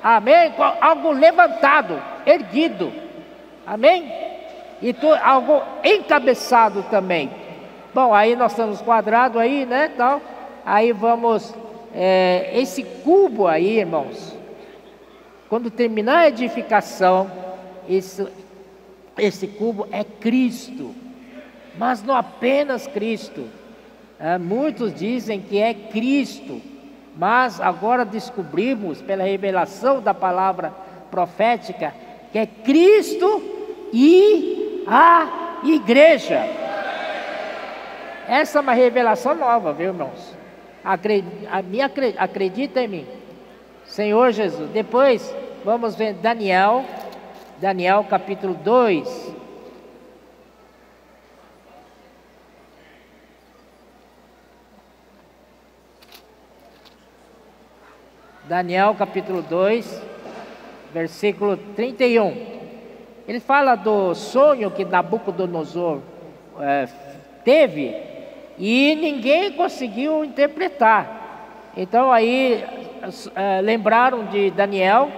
amém? Algo levantado, erguido, amém? E algo encabeçado também. Bom, aí nós estamos quadrados aí, né, tal. Aí vamos, esse cubo aí, irmãos, quando terminar a edificação, esse cubo é Cristo, mas não apenas Cristo. Muitos dizem que é Cristo, mas agora descobrimos pela revelação da palavra profética que é Cristo e a igreja. Essa é uma revelação nova, viu, irmãos? Acredita em mim, Senhor Jesus. Depois vamos ver Daniel capítulo 2. Daniel capítulo 2, versículo 31. Ele fala do sonho que Nabucodonosor teve e ninguém conseguiu interpretar. Então aí lembraram de Daniel,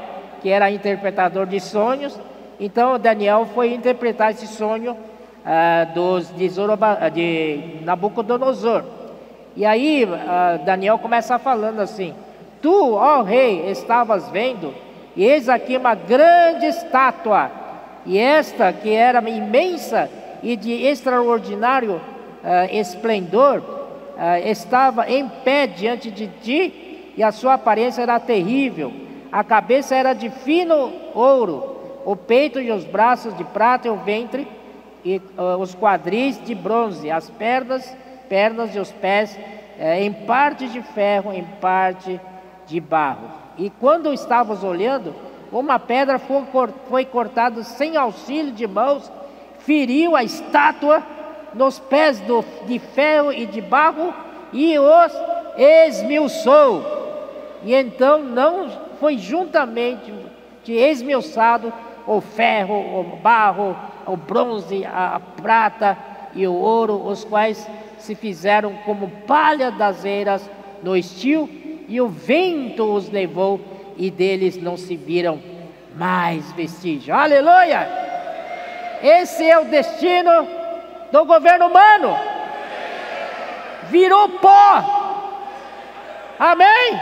que era interpretador de sonhos. Então Daniel foi interpretar esse sonho de Nabucodonosor. E aí Daniel começa falando assim: tu, ó rei, estavas vendo, e eis aqui uma grande estátua, e esta que era imensa e de extraordinário esplendor, estava em pé diante de ti, e a sua aparência era terrível. A cabeça era de fino ouro, o peito e os braços de prata, e o ventre e os quadris de bronze, as pernas e os pés em parte de ferro, em parte de barro. E quando estávamos olhando, uma pedra foi cortada sem auxílio de mãos, feriu a estátua nos pés de ferro e de barro e os esmiuçou. E então não foi juntamente esmiuçado o ferro, o barro, o bronze, a prata e o ouro, os quais se fizeram como palha das eiras no estio, e o vento os levou, e deles não se viram mais vestígios. Aleluia! Esse é o destino do governo humano. Virou pó. Amém?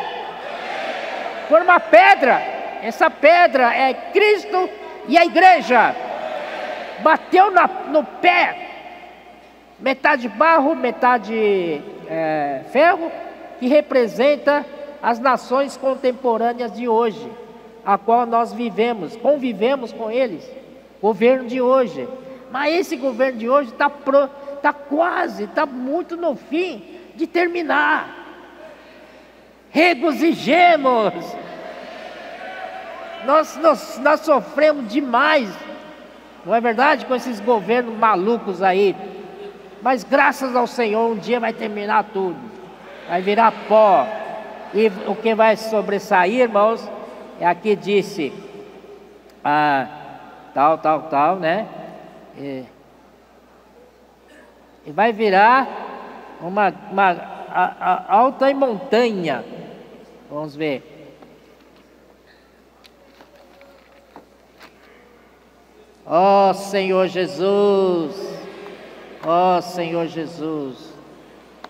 Por uma pedra. Essa pedra é Cristo e a igreja. Bateu no pé. Metade barro, metade ferro, que representa as nações contemporâneas de hoje, a qual nós convivemos com eles, governo de hoje. Mas esse governo de hoje está muito no fim de terminar. Regozijemos. Nós sofremos demais, não é verdade, com esses governos malucos aí. Mas graças ao Senhor, um dia vai terminar tudo, vai virar pó. E o que vai sobressair, irmãos, aqui disse tal, né? E vai virar uma alta montanha. Vamos ver. Ó Senhor Jesus, ó Senhor Jesus,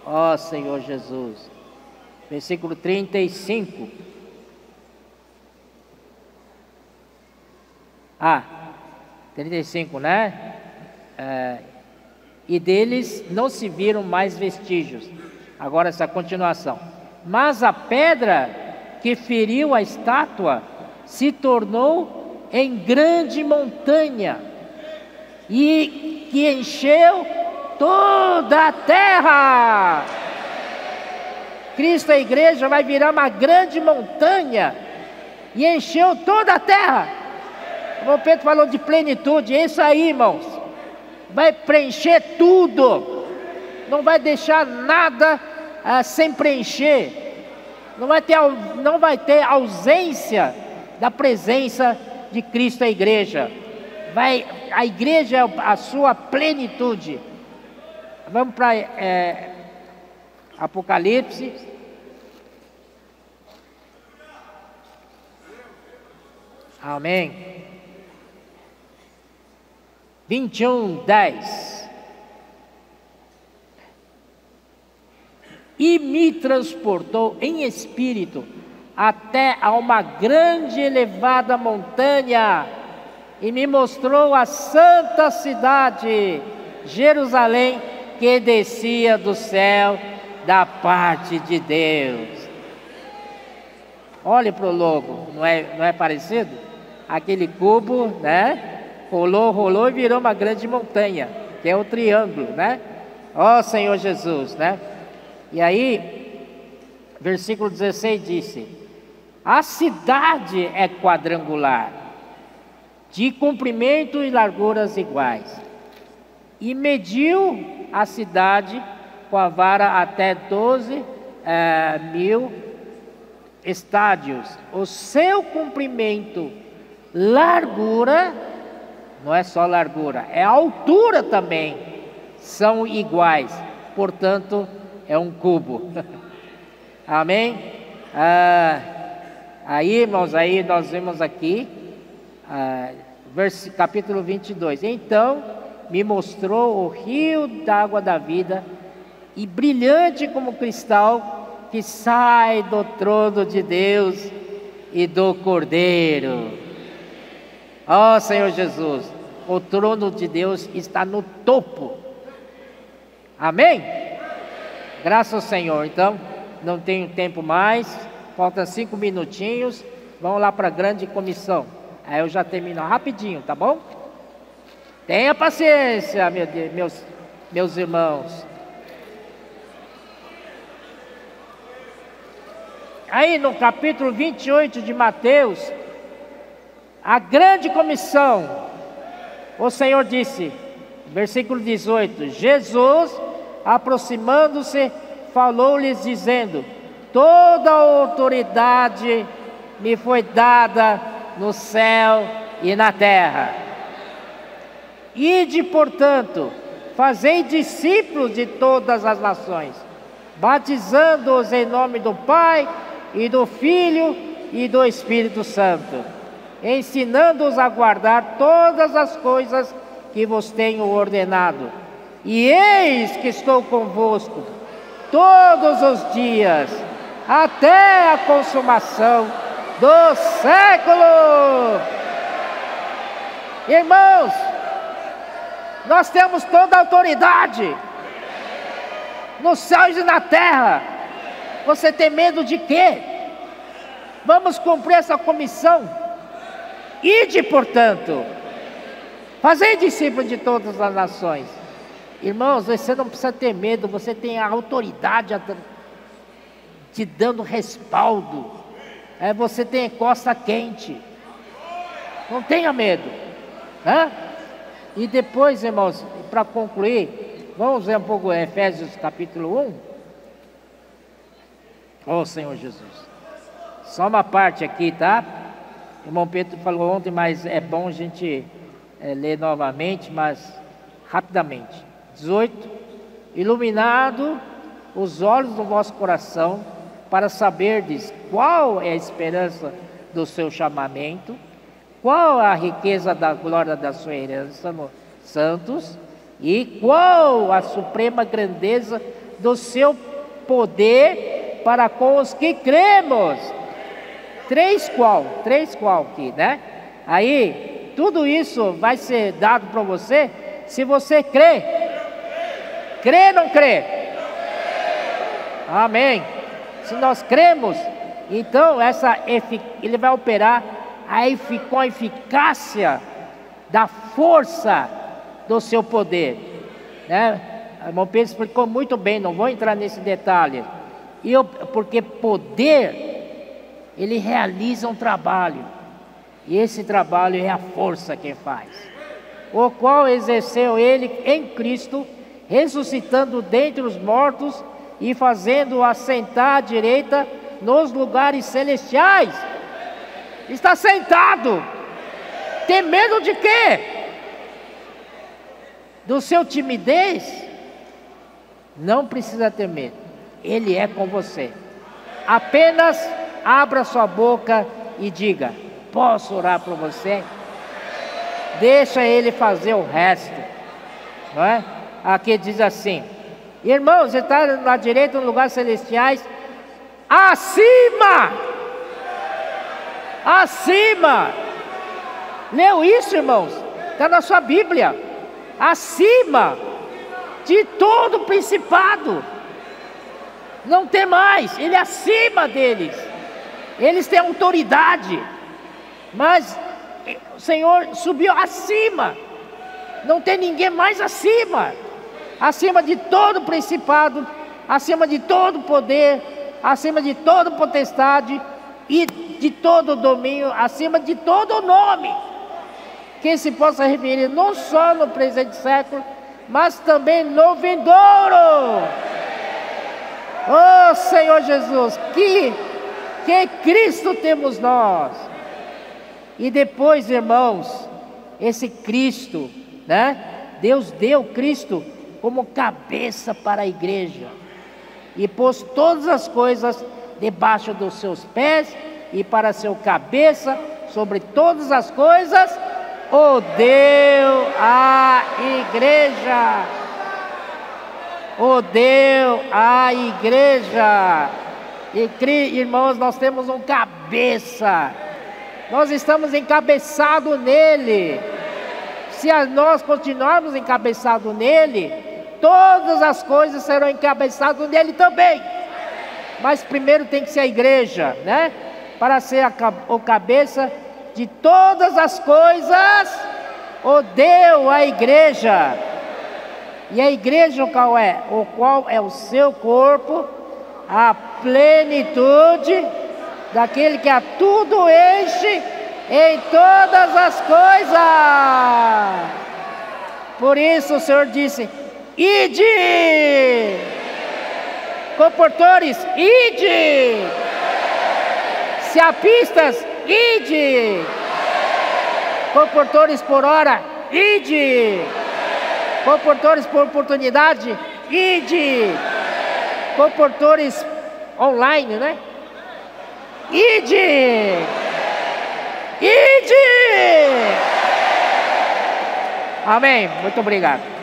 ó Senhor Jesus. versículo 35. 35, né? E deles não se viram mais vestígios. Agora essa continuação. Mas a pedra que feriu a estátua se tornou em grande montanha e que encheu toda a terra. Cristo, a igreja, vai virar uma grande montanha e encheu toda a terra. O Pedro falou de plenitude, é isso aí, irmãos. Vai preencher tudo, não vai deixar nada sem preencher. Não vai ter ausência da presença de Cristo, a igreja. A igreja é a sua plenitude. Vamos para Apocalipse. Amém. 21:10. E me transportou em espírito até a uma grande e elevada montanha, e me mostrou a santa cidade, Jerusalém, que descia do céu da parte de Deus. Olhe para o logo, não é parecido? Aquele cubo, né? Rolou e virou uma grande montanha, que é o triângulo, né? Ó Senhor Jesus, né? E aí, versículo 16 disse: a cidade é quadrangular, de comprimento e larguras iguais, e mediu a cidade com a vara até 12.000 estádios. O seu comprimento, largura, não é só largura, é altura também, são iguais, portanto é um cubo. Amém? Aí, irmãos, aí nós vemos aqui, capítulo 22. Então me mostrou o rio da água da vida, e brilhante como cristal, que sai do trono de Deus e do Cordeiro. Ó Senhor Jesus, o trono de Deus está no topo. Amém? Graças ao Senhor. Então, não tenho tempo mais, faltam 5 minutinhos, vamos lá para a grande comissão. Aí eu já termino rapidinho, tá bom? Tenha paciência, meus irmãos. Aí no capítulo 28 de Mateus, a grande comissão, o Senhor disse, versículo 18: Jesus, aproximando-se, falou-lhes dizendo: toda a autoridade me foi dada no céu e na terra. Ide, portanto, fazei discípulos de todas as nações, batizando-os em nome do Pai e do Filho e do Espírito Santo, ensinando-os a guardar todas as coisas que vos tenho ordenado. E eis que estou convosco todos os dias, até a consumação do século. Irmãos, nós temos toda a autoridade nos céus e na terra. Você tem medo de quê? Vamos cumprir essa comissão. Ide, portanto, fazei discípulos de todas as nações. Irmãos, você não precisa ter medo, você tem a autoridade te dando respaldo. Você tem costa quente. Não tenha medo. E depois, irmãos, para concluir, vamos ver um pouco Efésios capítulo 1. Oh Senhor Jesus. Só uma parte aqui, tá? O irmão Pedro falou ontem, mas é bom a gente ler novamente, mas rapidamente. 18: iluminado os olhos do vosso coração, para saberdes qual é a esperança do seu chamamento, qual a riqueza da glória da sua herança nos santos, e qual a suprema grandeza do seu poder para com os que cremos. Três qual aqui, né? Aí, tudo isso vai ser dado para você se você crê. Crê ou não crê? Amém. Se nós cremos, então ele vai operar com a eficácia da força do seu poder, né? O irmão Pedro explicou muito bem, não vou entrar nesse detalhe. Porque poder, ele realiza um trabalho, e esse trabalho é a força que faz, o qual exerceu ele em Cristo, ressuscitando dentre os mortos e fazendo-o assentar à direita nos lugares celestiais. Está sentado. Tem medo de quê? Do seu timidez? Não precisa ter medo. Ele é com você. Apenas abra sua boca e diga: posso orar por você? Deixa ele fazer o resto, não é? Aqui diz assim: irmãos, você está na direita nos lugares celestiais, acima. Leu isso, irmãos? Está na sua Bíblia. Acima de todo principado. Não tem mais. Ele é acima deles. Eles têm autoridade. Mas o Senhor subiu acima. Não tem ninguém mais acima. Acima de todo principado, acima de todo poder, acima de toda potestade e de todo domínio, acima de todo nome que se possa referir não só no presente século, mas também no vindouro. Oh Senhor Jesus, que Cristo temos nós. E depois, irmãos, esse Cristo, né? Deus deu Cristo como cabeça para a igreja, e pôs todas as coisas debaixo dos seus pés, e para seu cabeça sobre todas as coisas o deu à igreja. O deu à igreja. E irmãos, nós temos um cabeça. Nós estamos encabeçados nele. Se nós continuarmos encabeçados nele, todas as coisas serão encabeçadas nele também. Mas primeiro tem que ser a igreja, né? Para ser o cabeça de todas as coisas, o deu à igreja. E a igreja qual é? O qual é o seu corpo, a plenitude daquele que a tudo enche em todas as coisas. Por isso o Senhor disse: ide, comportores, ide, seapistas, ide, comportores por hora, ide, comportores por oportunidade, ide, comportores online, né? Ide, ide. Amém. Muito obrigado.